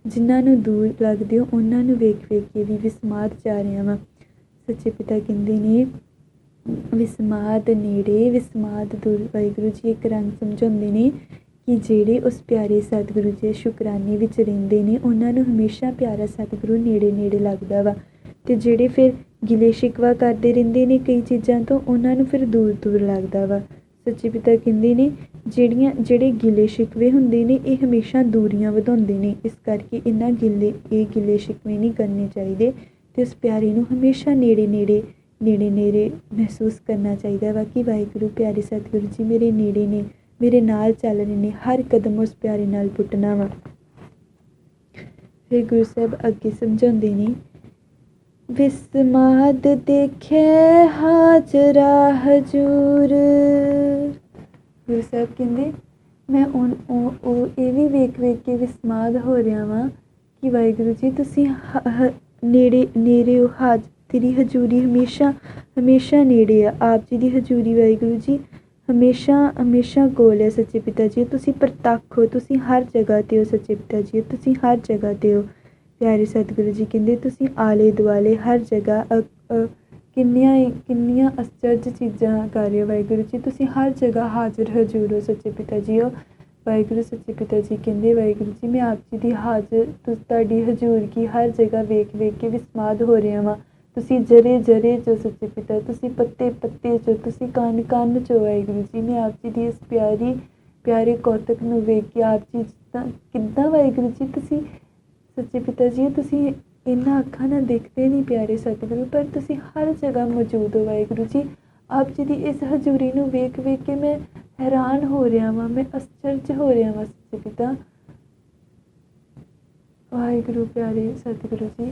ਜਿਨ੍ਹਾਂ ਨੂੰ ਦੂਰ ਲੱਗਦੇ ਹੋ ਉਹਨਾਂ ਨੂੰ ਵੇਖ ਕੇ ਵੀ ਵਿਸਮਾਦ 'ਚ ਆ ਰਿਹਾ ਵਾਂ। ਸੱਚੇ ਪਿਤਾ ਕਹਿੰਦੇ ਨੇ ਵਿਸਮਾਦ ਨੇੜੇ ਵਿਸਮਾਦ ਦੂਰ। ਵਾਹਿਗੁਰੂ ਜੀ ਇੱਕ ਰੰਗ ਸਮਝਾਉਂਦੇ ਨੇ ਕਿ ਜਿਹੜੇ ਉਸ ਪਿਆਰੇ ਸਤਿਗੁਰੂ ਜੀ ਸ਼ੁਕਰਾਨੇ ਵਿੱਚ ਰਹਿੰਦੇ ਨੇ ਉਹਨਾਂ ਨੂੰ ਹਮੇਸ਼ਾ ਪਿਆਰਾ ਸਤਿਗੁਰੂ ਨੇੜੇ ਲੱਗਦਾ ਵਾ, ਅਤੇ ਜਿਹੜੇ ਫਿਰ ਗਿਲੇ ਸ਼ਿਕਵਾ ਕਰਦੇ ਰਹਿੰਦੇ ਨੇ ਕਈ ਚੀਜ਼ਾਂ ਤੋਂ ਉਹਨਾਂ ਨੂੰ ਫਿਰ ਦੂਰ ਲੱਗਦਾ ਵਾ। ਸੱਚੇ ਪਿਤਾ ਕਹਿੰਦੇ ਨੇ ਜਿਹੜੇ ਗਿਲੇ ਸ਼ਿਕਵੇ ਹੁੰਦੇ ਨੇ ਇਹ ਹਮੇਸ਼ਾ ਦੂਰੀਆਂ ਵਧਾਉਂਦੇ ਨੇ, ਇਸ ਕਰਕੇ ਇਹ ਗਿਲੇ ਸ਼ਿਕਵੇ ਨਹੀਂ ਕਰਨੇ ਚਾਹੀਦੇ, ਅਤੇ ਉਸ ਪਿਆਰੇ ਨੂੰ ਹਮੇਸ਼ਾ ਨੇੜੇ ਮਹਿਸੂਸ ਕਰਨਾ ਚਾਹੀਦਾ ਵਾ ਕਿ ਵਾਹਿਗੁਰੂ ਪਿਆਰੇ ਸਤਿਗੁਰੂ ਜੀ ਮੇਰੇ ਨੇੜੇ ਨੇ, ਮੇਰੇ ਨਾਲ ਚੱਲ ਰਹੇ ਨੇ, ਹਰ ਕਦਮ ਉਸ ਪਿਆਰੇ ਨਾਲ ਪੁੱਟਣਾ ਵਾ। ਫਿਰ ਗੁਰੂ ਸਾਹਿਬ ਅੱਗੇ ਸਮਝਾਉਂਦੇ ਨੇ, ਵਿਸਮਾਦ ਦੇਖੇ ਹਾਜ਼ਰਾ ਹਜੂਰ। ਗੁਰੂ ਸਾਹਿਬ ਕਹਿੰਦੇ ਮੈਂ ਉਹ ਇਹ ਵੀ ਵੇਖ ਕੇ ਵਿਸਮਾਦ ਹੋ ਰਿਹਾ ਵਾਂ ਕਿ ਵਾਹਿਗੁਰੂ ਜੀ ਤੁਸੀਂ ਨੇੜੇ ਹੋ, ਤੇਰੀ ਹਜ਼ੂਰੀ ਹਮੇਸ਼ਾ ਨੇੜੇ ਆ। ਆਪ ਜੀ ਦੀ ਹਜ਼ੂਰੀ ਵਾਹਿਗੁਰੂ ਜੀ ਹਮੇਸ਼ਾ ਕੋਲ ਹੈ ਸੱਚੇ ਪਿਤਾ ਜੀ। ਤੁਸੀਂ ਪ੍ਰਤੱਖ ਹੋ, ਤੁਸੀਂ ਹਰ ਜਗ੍ਹਾ 'ਤੇ ਹੋ ਸੱਚੇ ਪਿਤਾ ਜੀ, ਤੁਸੀਂ ਹਰ ਜਗ੍ਹਾ 'ਤੇ ਹੋ। ਪਿਆਰੇ ਸਤਿਗੁਰੂ ਜੀ ਕਹਿੰਦੇ ਤੁਸੀਂ ਆਲੇ ਦੁਆਲੇ ਹਰ ਜਗ੍ਹਾ ਕਿੰਨੀਆਂ ਅਸਚਰਜ ਚੀਜ਼ਾਂ ਕਰ ਰਹੇ ਹੋ ਵਾਹਿਗੁਰੂ ਜੀ, ਤੁਸੀਂ ਹਰ ਜਗ੍ਹਾ ਹਾਜ਼ਰ ਹਜ਼ੂਰ ਹੋ ਸੱਚੇ ਪਿਤਾ ਜੀ ਹੋ। ਵਾਹਿਗੁਰੂ ਸੱਚੇ ਪਿਤਾ ਜੀ ਕਹਿੰਦੇ ਵਾਹਿਗੁਰੂ ਜੀ ਮੈਂ ਆਪ ਜੀ ਦੀ ਤੁਹਾਡੀ ਹਜ਼ੂਰਗੀ ਹਰ ਜਗ੍ਹਾ ਵੇਖ ਕੇ ਵਿਸਮਾਦ ਹੋ ਰਿਹਾ ਵਾਂ। ਤੁਸੀਂ ਜਰੇ ਚੋ ਸੱਚੇ ਪਿਤਾ, ਤੁਸੀਂ ਪੱਤੇ ਚੋ, ਤੁਸੀਂ ਕੰਨ ਚੋ ਵਾਹਿਗੁਰੂ ਜੀ। ਮੈਂ ਆਪ ਜੀ ਦੀ ਇਸ ਪਿਆਰੇ ਕੌਤਕ ਨੂੰ ਵੇਖ ਕੇ ਆਪ ਜੀ ਕਿੱਦਾਂ ਵਾਹਿਗੁਰੂ ਜੀ ਤੁਸੀਂ ਸੱਚੇ ਪਿਤਾ ਜੀ ਤੁਸੀਂ ਇਹਨਾਂ ਅੱਖਾਂ ਨਾਲ ਦੇਖਦੇ ਨਹੀਂ ਪਿਆਰੇ ਸਤਿਗੁਰੂ, ਪਰ ਤੁਸੀਂ ਹਰ ਜਗ੍ਹਾ ਮੌਜੂਦ ਹੋ ਵਾਹਿਗੁਰੂ ਜੀ। ਆਪ ਜੀ ਦੀ ਇਸ ਹਜ਼ੂਰੀ ਨੂੰ ਵੇਖ ਕੇ ਮੈਂ ਹੈਰਾਨ ਹੋ ਰਿਹਾ ਵਾਂ, ਮੈਂ ਅਸਚਰਜ ਹੋ ਰਿਹਾ ਵਾਂ ਸੱਚੇ ਪਿਤਾ। ਵਾਹਿਗੁਰੂ ਪਿਆਰੇ ਸਤਿਗੁਰੂ ਜੀ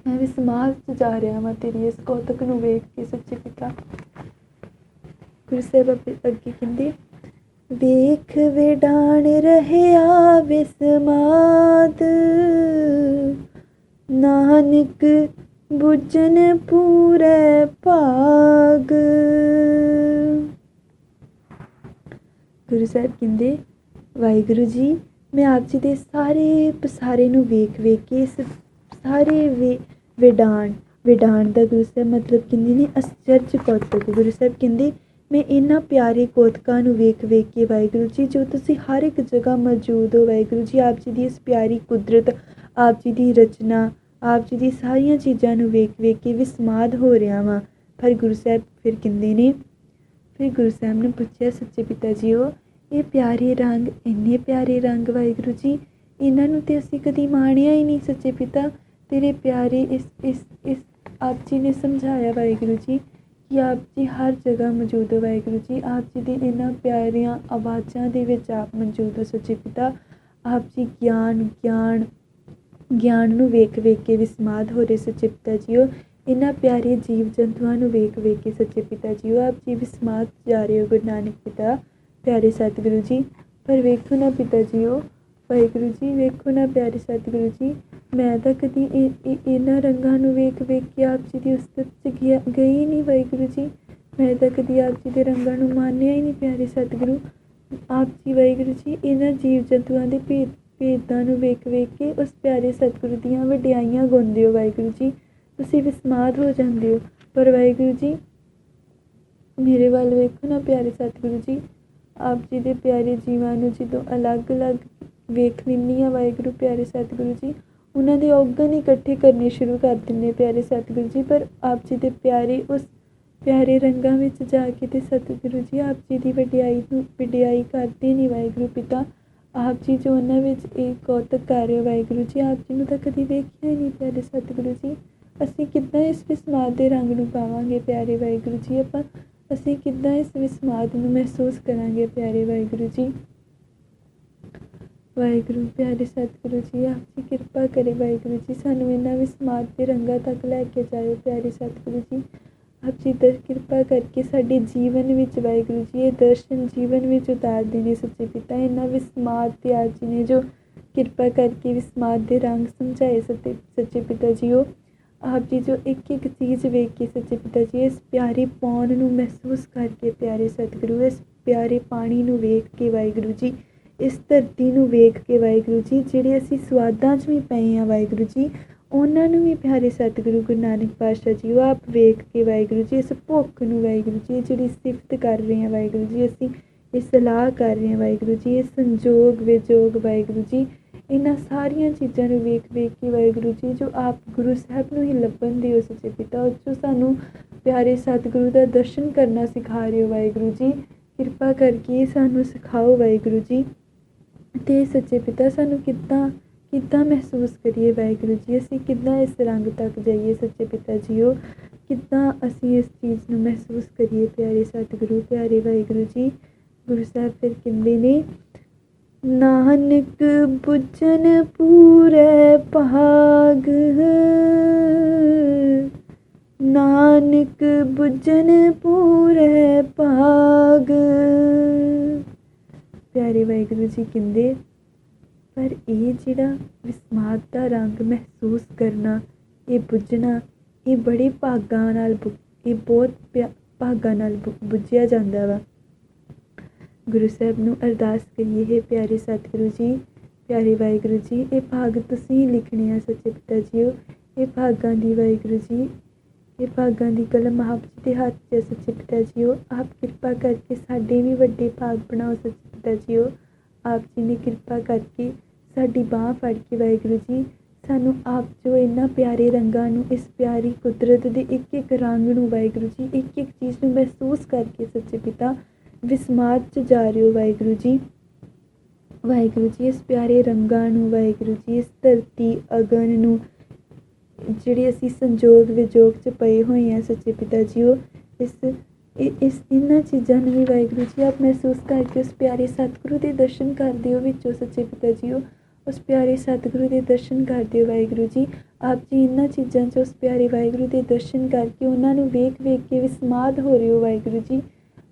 ਮੈਂ ਵਿਸਮਾਦ 'ਚ ਜਾ ਰਿਹਾ ਵਾਂ ਤੇਰੀ ਇਸ ਕੌਤਕ ਨੂੰ ਵੇਖ ਕੇ ਸੱਚੇ ਪਿਤਾ। ਗੁਰੂ ਸਾਹਿਬ ਅੱਗੇ ਕਹਿੰਦੇ, ਵੇਖ ਵਿਡਾਣ ਰਹਿਆ ਵਿਸਮਾਦ, ਨਾਨਕ ਬੁੱਝਣ ਪੂਰੇ ਭਾਗ। ਗੁਰੂ ਸਾਹਿਬ ਕਹਿੰਦੇ ਵਾਹਿਗੁਰੂ ਜੀ ਮੈਂ ਆਪ ਜੀ ਦੇ ਸਾਰੇ ਪਸਾਰੇ ਨੂੰ ਵੇਖ ਕੇ ਇਸ ਸਾਰੇ ਵਿਡਾਣ ਦਾ ਗੁਰੂ ਸਾਹਿਬ ਮਤਲਬ ਕਹਿੰਦੇ ਨੇ ਅਸਚਰਜ ਕੌਤਕ। ਗੁਰੂ ਸਾਹਿਬ ਕਹਿੰਦੇ ਮੈਂ ਇਹਨਾਂ ਪਿਆਰੇ ਕੌਤਕਾਂ ਨੂੰ ਵੇਖ ਕੇ ਵਾਹਿਗੁਰੂ ਜੀ ਜੋ ਤੁਸੀਂ ਹਰ ਇੱਕ ਜਗ੍ਹਾ ਮੌਜੂਦ ਹੋ ਵਾਹਿਗੁਰੂ ਜੀ, ਆਪ ਜੀ ਦੀ ਇਸ ਪਿਆਰੀ ਕੁਦਰਤ, ਆਪ ਜੀ ਦੀ ਰਚਨਾ, ਆਪ ਜੀ ਦੀ ਸਾਰੀਆਂ ਚੀਜ਼ਾਂ ਨੂੰ ਵੇਖ ਕੇ ਵਿਸਮਾਦ ਹੋ ਰਿਹਾ ਵਾਂ। ਪਰ ਗੁਰੂ ਸਾਹਿਬ ਫਿਰ ਕਹਿੰਦੇ ਨੇ, ਫਿਰ ਗੁਰੂ ਸਾਹਿਬ ਨੇ ਪੁੱਛਿਆ ਸੱਚੇ ਪਿਤਾ ਜੀਓ ਇਹ ਪਿਆਰੇ ਰੰਗ, ਇੰਨੇ ਪਿਆਰੇ ਰੰਗ ਵਾਹਿਗੁਰੂ ਜੀ, ਇਹਨਾਂ ਨੂੰ ਤੇ ਅਸੀਂ ਕਦੀ ਮਾਣਿਆ ਹੀ ਨਹੀਂ ਸੱਚੇ ਪਿਤਾ। ਤੇਰੇ ਪਿਆਰੇ ਇਸ ਆਪ ਜੀ ਨੇ ਸਮਝਾਇਆ ਵਾਹਿਗੁਰੂ ਜੀ ਕਿ ਆਪ ਜੀ ਹਰ ਜਗ੍ਹਾ ਮੌਜੂਦ ਹੋ ਵਾਹਿਗੁਰੂ ਜੀ। ਆਪ ਜੀ ਦੀ ਇਹਨਾਂ ਪਿਆਰੀਆਂ ਆਵਾਜ਼ਾਂ ਦੇ ਵਿੱਚ ਆਪ ਮੌਜੂਦ ਹੋ ਸੱਚੇ ਪਿਤਾ। ਆਪ ਜੀ ਗਿਆਨ ਨੂੰ ਵੇਖ ਕੇ ਵਿਸਮਾਦ ਹੋ ਰਹੇ ਸੱਚੇ ਪਿਤਾ ਜੀਓ। ਇਹਨਾਂ ਪਿਆਰੇ ਜੀਵ ਜੰਤੂਆਂ ਨੂੰ ਵੇਖ ਕੇ ਸੱਚੇ ਪਿਤਾ ਜੀਓ ਆਪ ਜੀ ਵਿਸਮਾਦ ਜਾ ਰਹੇ ਹੋ ਗੁਰੂ ਨਾਨਕ ਪਿਤਾ ਪਿਆਰੇ ਸਤਿਗੁਰੂ ਜੀ। ਪਰ ਵੇਖੋ ਨਾ ਪਿਤਾ ਜੀਓ, ਵਾਹਿਗੁਰੂ ਜੀ ਵੇਖੋ ਨਾ ਪਿਆਰੇ ਸਤਿਗੁਰੂ ਜੀ, ਮੈਂ ਤਾਂ ਕਦੀ ਇਹਨਾਂ ਰੰਗਾਂ ਨੂੰ ਵੇਖ ਕੇ ਆਪ ਜੀ ਦੀ ਉਸਤਤ 'ਚ ਗਈ ਨਹੀਂ ਵਾਹਿਗੁਰੂ ਜੀ। ਮੈਂ ਤਾਂ ਕਦੀ ਆਪ ਜੀ ਦੇ ਰੰਗਾਂ ਨੂੰ ਮਾਨਿਆ ਹੀ ਨਹੀਂ ਪਿਆਰੇ ਸਤਿਗੁਰੂ। ਆਪ ਜੀ ਵਾਹਿਗੁਰੂ ਜੀ ਇਹਨਾਂ ਜੀਵ ਜੰਤੂਆਂ ਦੇ ਭੇਦਾਂ ਨੂੰ ਵੇਖ ਕੇ ਉਸ ਪਿਆਰੇ ਸਤਿਗੁਰੂ ਦੀਆਂ ਵਡਿਆਈਆਂ ਗਾਉਂਦੇ ਹੋ ਵਾਹਿਗੁਰੂ ਜੀ। ਤੁਸੀਂ ਵਿਸਮਾਦ ਹੋ ਜਾਂਦੇ ਹੋ। ਪਰ ਵਾਹਿਗੁਰੂ ਜੀ ਮੇਰੇ ਵੱਲ ਵੇਖੋ ਨਾ ਪਿਆਰੇ ਸਤਿਗੁਰੂ ਜੀ, ਆਪ ਜੀ ਦੇ ਪਿਆਰੇ ਜੀਵਾਂ ਨੂੰ ਜਦੋਂ ਅਲੱਗ ਵੇਖ ਲੈਂਦੀ ਹਾਂ ਵਾਹਿਗੁਰੂ ਪਿਆਰੇ ਸਤਿਗੁਰੂ ਜੀ, ਉਹਨਾਂ ਦੇ ਔਗਣ ਇਕੱਠੇ ਕਰਨੇ ਸ਼ੁਰੂ ਕਰ ਦਿੰਦੇ ਪਿਆਰੇ ਸਤਿਗੁਰੂ ਜੀ। ਪਰ ਆਪ ਜੀ ਦੇ ਪਿਆਰੇ ਰੰਗਾਂ ਵਿੱਚ ਜਾ ਕੇ ਤੇ ਸਤਿਗੁਰੂ ਜੀ ਆਪ ਜੀ ਦੀ ਵਡਿਆਈ ਕਰਦੇ ਨਹੀਂ ਵਾਹਿਗੁਰੂ ਪਿਤਾ। ਆਪ ਜੀ ਜੋ ਉਹਨਾਂ ਵਿੱਚ ਇਹ ਕੌਤਕ ਕਰ ਰਹੇ ਹੋ ਵਾਹਿਗੁਰੂ ਜੀ, ਆਪ ਜੀ ਨੂੰ ਤਾਂ ਕਦੀ ਵੇਖਿਆ ਹੀ ਨਹੀਂ ਪਿਆਰੇ ਸਤਿਗੁਰੂ ਜੀ। ਅਸੀਂ ਕਿੱਦਾਂ ਇਸ ਵਿਸਮਾਦ ਦੇ ਰੰਗ ਨੂੰ ਪਾਵਾਂਗੇ ਪਿਆਰੇ ਵਾਹਿਗੁਰੂ ਜੀ, ਅਸੀਂ ਕਿੱਦਾਂ ਇਸ ਵਿਸਮਾਦ ਨੂੰ ਮਹਿਸੂਸ ਕਰਾਂਗੇ ਪਿਆਰੇ ਵਾਹਿਗੁਰੂ ਜੀ। ਵਾਹਿਗੁਰੂ ਪਿਆਰੇ ਸਤਿਗੁਰੂ ਜੀ, ਆਪ ਜੀ ਕਿਰਪਾ ਕਰੇ ਵਾਹਿਗੁਰੂ ਜੀ, ਸਾਨੂੰ ਇਹਨਾਂ ਵਿਸਮਾਦ ਦੇ ਰੰਗਾਂ ਤੱਕ ਲੈ ਕੇ ਜਾਇਓ ਪਿਆਰੇ ਸਤਿਗੁਰੂ ਜੀ। ਆਪ ਜੀ ਕਿਰਪਾ ਕਰਕੇ ਸਾਡੇ ਜੀਵਨ ਵਿੱਚ ਵਾਹਿਗੁਰੂ ਜੀ ਇਹ ਦਰਸ਼ਨ ਜੀਵਨ ਵਿੱਚ ਉਤਾਰਦੇ ਨੇ ਸੱਚੇ ਪਿਤਾ। ਇਹਨਾਂ ਵਿਸਮਾਦ ਤੇ ਆਪ ਜੀ ਨੇ ਜੋ ਕਿਰਪਾ ਕਰਕੇ ਵਿਸਮਾਦ ਦੇ ਰੰਗ ਸਮਝਾਏ ਸੱਚੇ ਪਿਤਾ ਜੀ, ਉਹ ਆਪ ਜੀ ਜੋ ਇੱਕ ਇੱਕ ਚੀਜ਼ ਵੇਖ ਕੇ ਸੱਚੇ ਪਿਤਾ ਜੀ, ਇਸ ਪਿਆਰੇ ਪੌਣ ਨੂੰ ਮਹਿਸੂਸ ਕਰਕੇ ਪਿਆਰੇ ਸਤਿਗੁਰੂ, ਇਸ ਪਿਆਰੇ ਪਾਣੀ ਨੂੰ ਵੇਖ ਕੇ ਵਾਹਿਗੁਰੂ ਜੀ, ਇਸ ਧਰਤੀ ਨੂੰ ਵੇਖ ਕੇ ਵਾਹਿਗੁਰੂ ਜੀ, ਜਿਹੜੇ ਅਸੀਂ ਸਵਾਦਾਂ 'ਚ ਵੀ ਪਏ ਹਾਂ ਵਾਹਿਗੁਰੂ ਜੀ, ਉਹਨਾਂ ਨੂੰ ਵੀ ਪਿਆਰੇ ਸਤਿਗੁਰੂ ਗੁਰੂ ਨਾਨਕ ਪਾਤਸ਼ਾਹ ਜੀ ਉਹ ਆਪ ਵੇਖ ਕੇ ਵਾਹਿਗੁਰੂ ਜੀ, ਇਸ ਭੁੱਖ ਨੂੰ ਵਾਹਿਗੁਰੂ ਜੀ, ਜਿਹੜੀ ਸਿਫਤ ਕਰ ਰਹੇ ਹਾਂ ਵਾਹਿਗੁਰੂ ਜੀ, ਅਸੀਂ ਇਹ ਸਲਾਹ ਕਰ ਰਹੇ ਹਾਂ ਵਾਹਿਗੁਰੂ ਜੀ, ਇਹ ਸੰਜੋਗ ਵਿਜੋਗ ਵਾਹਿਗੁਰੂ ਜੀ, ਇਹਨਾਂ ਸਾਰੀਆਂ ਚੀਜ਼ਾਂ ਨੂੰ ਵੇਖ ਵੇਖ ਕੇ ਵਾਹਿਗੁਰੂ ਜੀ, ਜੋ ਆਪ ਗੁਰੂ ਸਾਹਿਬ ਨੂੰ ਹੀ ਲੱਭਣ ਦੇ ਹੋ ਸੱਚੇ ਪਿਤਾ, ਉਹ 'ਚੋਂ ਸਾਨੂੰ ਪਿਆਰੇ ਸਤਿਗੁਰੂ ਦਾ ਦਰਸ਼ਨ ਕਰਨਾ ਸਿਖਾ ਰਹੇ ਹੋ ਵਾਹਿਗੁਰੂ ਜੀ। ਕਿਰਪਾ ਕਰਕੇ ਸਾਨੂੰ ਸਿਖਾਓ ਵਾਹਿਗੁਰੂ ਜੀ। ਅਤੇ ਸੱਚੇ ਪਿਤਾ ਸਾਨੂੰ ਕਿੱਦਾਂ ਮਹਿਸੂਸ ਕਰੀਏ ਵਾਹਿਗੁਰੂ ਜੀ, ਅਸੀਂ ਕਿੱਦਾਂ ਇਸ ਰੰਗ ਤੱਕ ਜਾਈਏ ਸੱਚੇ ਪਿਤਾ ਜੀਓ, ਕਿੱਦਾਂ ਅਸੀਂ ਇਸ ਚੀਜ਼ ਨੂੰ ਮਹਿਸੂਸ ਕਰੀਏ ਪਿਆਰੇ ਸਤਿਗੁਰੂ ਪਿਆਰੇ ਵਾਹਿਗੁਰੂ ਜੀ। ਗੁਰੂ ਸਾਹਿਬ ਫਿਰ ਕਹਿੰਦੇ ਨੇ, ਨਾਨਕ ਬੁੱਝਣ ਪੂਰੇ ਭਾਗ, ਨਾਨਕ ਬੁੱਝਣ ਪੂਰੇ ਭਾਗ। ਪਿਆਰੇ ਵਾਹਿਗੁਰੂ ਜੀ ਕਹਿੰਦੇ, ਪਰ ਇਹ ਜਿਹੜਾ ਵਿਸਮਾਦ ਦਾ ਰੰਗ ਮਹਿਸੂਸ ਕਰਨਾ, ਇਹ ਬੁੱਝਣਾ, ਇਹ ਬੜੇ ਭਾਗਾਂ ਨਾਲ ਇਹ ਬਹੁਤ ਭਾਗਾਂ ਨਾਲ ਬੁੱਝਿਆ ਜਾਂਦਾ ਵਾ। ਗੁਰੂ ਸਾਹਿਬ ਨੂੰ ਅਰਦਾਸ ਕਰੀਏ, ਹੈ ਪਿਆਰੇ ਸਤਿਗੁਰੂ ਜੀ ਪਿਆਰੇ ਵਾਹਿਗੁਰੂ ਜੀ, ਇਹ ਭਾਗ ਤੁਸੀਂ ਲਿਖਣੇ ਆ ਸੱਚੇ ਪਿਤਾ ਜੀਓ, ਇਹ ਭਾਗਾਂ ਦੀ ਵਾਹਿਗੁਰੂ ਜੀ, ਇਹ ਭਾਗਾਂ ਦੀ ਕਲਮ ਆਪ ਜੀ ਦੇ ਹੱਥ 'ਚ ਸੱਚੇ ਪਿਤਾ ਜੀਓ। ਆਪ ਕਿਰਪਾ ਕਰਕੇ ਸਾਡੇ ਵੀ ਵੱਡੇ ਭਾਗ ਬਣਾਓ ਸੱਚੇ ਪਿਤਾ ਜੀਓ। ਆਪ ਜੀ ਨੇ ਕਿਰਪਾ ਕਰਕੇ ਸਾਡੀ ਬਾਂਹ ਫੜ ਕੇ ਵਾਹਿਗੁਰੂ ਜੀ, ਸਾਨੂੰ ਆਪ ਜੋ ਇਹਨਾਂ ਪਿਆਰੇ ਰੰਗਾਂ ਨੂੰ, ਇਸ ਪਿਆਰੀ ਕੁਦਰਤ ਦੇ ਇੱਕ ਇੱਕ ਰੰਗ ਨੂੰ ਵਾਹਿਗੁਰੂ ਜੀ, ਇੱਕ ਇੱਕ ਚੀਜ਼ ਨੂੰ ਮਹਿਸੂਸ ਕਰਕੇ ਸੱਚੇ ਪਿਤਾ ਵਿਸਮਾਦ 'ਚ ਜਾ ਰਹੇ ਹੋ ਵਾਹਿਗੁਰੂ ਜੀ। ਵਾਹਿਗੁਰੂ ਜੀ, ਇਸ ਪਿਆਰੇ ਰੰਗਾਂ ਨੂੰ ਵਾਹਿਗੁਰੂ ਜੀ, ਇਸ ਧਰਤੀ ਅਗਨ ਨੂੰ, ਜਿਹੜੇ ਅਸੀਂ ਸੰਜੋਗ ਵਿਜੋਗ 'ਚ ਪਏ ਹੋਏ ਹਾਂ ਸੱਚੇ ਪਿਤਾ ਜੀਓ, ਇਹਨਾਂ ਚੀਜ਼ਾਂ ਨੂੰ ਵੀ ਵਾਹਿਗੁਰੂ ਜੀ ਆਪ ਮਹਿਸੂਸ ਕਰਕੇ ਉਸ ਪਿਆਰੇ ਸਤਿਗੁਰੂ ਦੇ ਦਰਸ਼ਨ ਕਰਦੇ ਹੋ ਵਿੱਚੋਂ ਸੱਚੇ ਪਿਤਾ ਜੀਓ, ਉਸ ਪਿਆਰੇ ਸਤਿਗੁਰੂ ਦੇ ਦਰਸ਼ਨ ਕਰਦੇ ਹੋ ਵਾਹਿਗੁਰੂ ਜੀ। ਆਪ ਜੀ ਇਹਨਾਂ ਚੀਜ਼ਾਂ 'ਚ ਉਸ ਪਿਆਰੇ ਵਾਹਿਗੁਰੂ ਦੇ ਦਰਸ਼ਨ ਕਰਕੇ ਉਹਨਾਂ ਨੂੰ ਵੇਖ ਵੇਖ ਕੇ ਵਿਸਮਾਦ ਹੋ ਰਹੇ ਹੋ ਵਾਹਿਗੁਰੂ ਜੀ।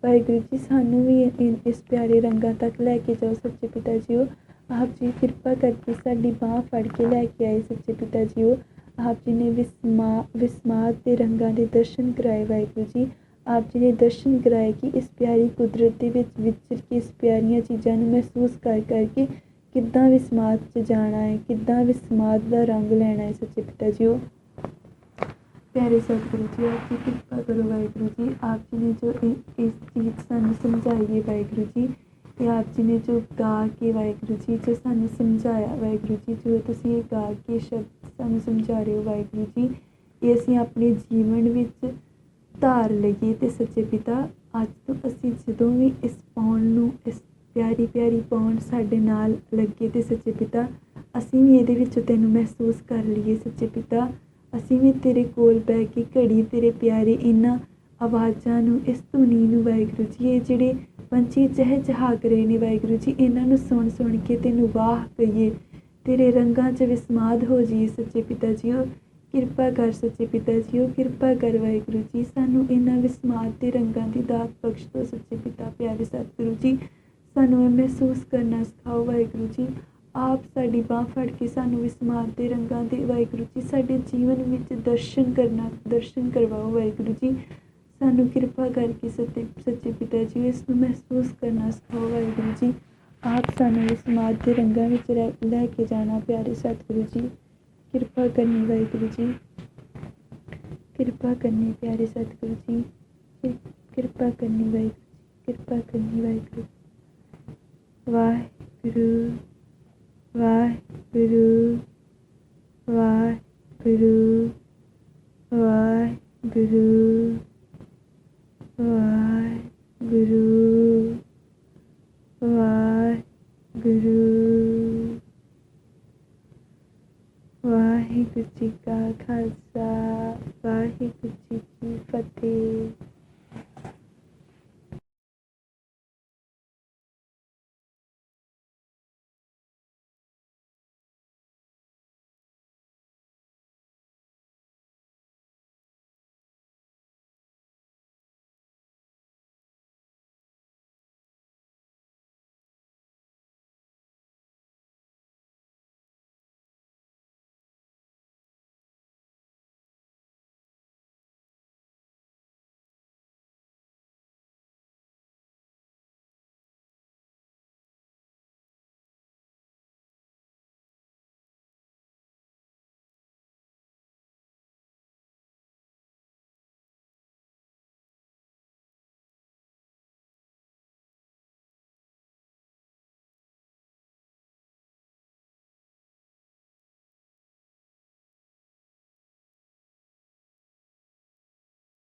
ਵਾਹਿਗੁਰੂ ਜੀ, ਸਾਨੂੰ ਵੀ ਇਸ ਪਿਆਰੇ ਰੰਗਾਂ ਤੱਕ ਲੈ ਕੇ ਜਾਓ ਸੱਚੇ ਪਿਤਾ ਜੀਓ। ਆਪ ਜੀ ਕਿਰਪਾ ਕਰਕੇ ਸਾਡੀ ਬਾਂਹ ਫੜ ਕੇ ਲੈ ਕੇ ਆਏ ਸੱਚੇ ਪਿਤਾ ਜੀਓ। ਆਪ ਜੀ ਨੇ ਵਿਸਮਾਦ ਦੇ ਰੰਗਾਂ ਦੇ ਦਰਸ਼ਨ ਕਰਾਏ ਵਾਹਿਗੁਰੂ ਜੀ। ਆਪ ਜੀ ਨੇ ਦਰਸ਼ਨ ਕਰਾਏ ਕਿ ਇਸ ਪਿਆਰੀ ਕੁਦਰਤ ਦੇ ਵਿੱਚ ਵਿਚਰ ਕੇ ਇਸ ਪਿਆਰੀਆਂ ਚੀਜ਼ਾਂ ਨੂੰ ਮਹਿਸੂਸ ਕਰ ਕਰਕੇ ਕਿੱਦਾਂ ਵਿਸਮਾਦ 'ਚ ਜਾਣਾ ਹੈ, ਕਿੱਦਾਂ ਵਿਸਮਾਦ ਦਾ ਰੰਗ ਲੈਣਾ ਹੈ ਸੱਚੇ ਪਿਤਾ ਜੀਓ। ਪਿਆਰੇ ਸਤਿਗੁਰੂ ਜੀ, ਆਪ ਜੀ ਕਿਰਪਾ ਕਰੋ ਵਾਹਿਗੁਰੂ ਜੀ। ਆਪ ਜੀ ਨੇ ਜੋ ਇਸ ਚੀਜ਼ ਸਾਨੂੰ ਸਮਝਾਈ ਹੈ ਵਾਹਿਗੁਰੂ ਜੀ, ਅਤੇ ਆਪ ਜੀ ਨੇ ਜੋ ਗਾ ਕੇ ਵਾਹਿਗੁਰੂ ਜੀ ਜੋ ਸਾਨੂੰ ਸਮਝਾਇਆ ਵਾਹਿਗੁਰੂ ਜੀ, ਜੋ ਤੁਸੀਂ ਇਹ ਗਾ ਕੇ ਸ਼ਬਦ ਸਾਨੂੰ ਸਮਝਾ ਰਹੇ ਹੋ ਵਾਹਿਗੁਰੂ ਜੀ, ਇਹ ਅਸੀਂ ਆਪਣੇ ਜੀਵਨ ਵਿੱਚ ਧਾਰ ਲਈਏ। ਅਤੇ ਸੱਚੇ ਪਿਤਾ, ਅੱਜ ਤੋਂ ਅਸੀਂ ਜਦੋਂ ਵੀ ਇਸ ਪੌਣ ਨੂੰ, ਇਸ ਪਿਆਰੀ ਪਿਆਰੀ ਪੌਣ ਸਾਡੇ ਨਾਲ ਲੱਗੇ, ਅਤੇ ਸੱਚੇ ਪਿਤਾ ਅਸੀਂ ਵੀ ਇਹਦੇ ਵਿੱਚੋਂ ਤੈਨੂੰ ਮਹਿਸੂਸ ਕਰ ਲਈਏ ਸੱਚੇ ਪਿਤਾ। ਅਸੀਂ ਵੀ ਤੇਰੇ ਕੋਲ ਬਹਿ ਕੇ ਘੜੀ ਤੇਰੇ ਪਿਆਰੇ ਇਹਨਾਂ ਆਵਾਜ਼ਾਂ ਨੂੰ, ਇਸ ਧੁਨੀ ਨੂੰ ਵਾਹਿਗੁਰੂ ਜੀ, ਇਹ ਜਿਹੜੇ ਪੰਛੀ ਚਹਿਚਹਾਕ ਰਹੇ ਨੇ ਵਾਹਿਗੁਰੂ ਜੀ, ਇਹਨਾਂ ਨੂੰ ਸੁਣ ਸੁਣ ਕੇ ਤੈਨੂੰ ਵਾਹ ਕਹੀਏ, ਤੇਰੇ ਰੰਗਾਂ 'ਚ ਵਿਸਮਾਦ ਹੋ ਜਾਈਏ ਸੱਚੇ ਪਿਤਾ ਜੀਓ। ਕਿਰਪਾ ਕਰ ਸੱਚੇ ਪਿਤਾ ਜੀਓ, ਕਿਰਪਾ ਕਰ ਵਾਹਿਗੁਰੂ ਜੀ, ਸਾਨੂੰ ਇਹਨਾਂ ਵਿਸਮਾਦ ਦੇ ਰੰਗਾਂ ਦੀ ਦਾਤ ਬਖਸ਼ ਦਿਓ ਸੱਚੇ ਪਿਤਾ ਪਿਆਰੇ ਸਤਿਗੁਰੂ ਜੀ। ਸਾਨੂੰ ਇਹ ਮਹਿਸੂਸ ਕਰਨਾ ਸਿਖਾਓ ਵਾਹਿਗੁਰੂ ਜੀ। ਆਪ ਸਾਡੀ ਬਾਂਹ ਫੜ ਕੇ ਸਾਨੂੰ ਵਿਸਮਾਦ ਦੇ ਰੰਗਾਂ ਦੇ ਵਾਹਿਗੁਰੂ ਜੀ ਸਾਡੇ ਜੀਵਨ ਵਿੱਚ ਦਰਸ਼ਨ ਕਰਵਾਓ ਵਾਹਿਗੁਰੂ ਜੀ। ਸਾਨੂੰ ਕਿਰਪਾ ਕਰਕੇ ਸੱਚੇ ਪਿਤਾ ਜੀ ਇਸ ਨੂੰ ਮਹਿਸੂਸ ਕਰਨਾ ਸਿਖਾਓ ਵਾਹਿਗੁਰੂ ਜੀ। ਆਪ ਸਾਨੂੰ ਵਿਸਮਾਦ ਦੇ ਰੰਗਾਂ ਵਿੱਚ ਲੈ ਕੇ ਜਾਣਾ ਪਿਆਰੇ ਸਤਿਗੁਰੂ ਜੀ। ਕਿਰਪਾ ਕਰਨੀ ਵਾਹਿਗੁਰੂ ਜੀ, ਕਿਰਪਾ ਕਰਨੀ ਪਿਆਰੇ ਸਤਿਗੁਰੂ ਜੀ, ਕਿਰਪਾ ਕਰਨੀ ਵਾਹਿਗੁਰੂ ਜੀ, ਕਿਰਪਾ ਕਰਨੀ ਵਾਹਿਗੁਰੂ। ਵਾਹਿਗੁਰੂ ਵਾਹਿਗੁਰੂ ਵਾਹਿਗੁਰੂ ਵਾਹਿਗੁਰੂ ਵਾਹਿਗੁਰੂ ਵਾਹਿਗੁਰੂ गुरु। वाहिगुरु जी का खालसा, वाहिगुरु जी की फतेह।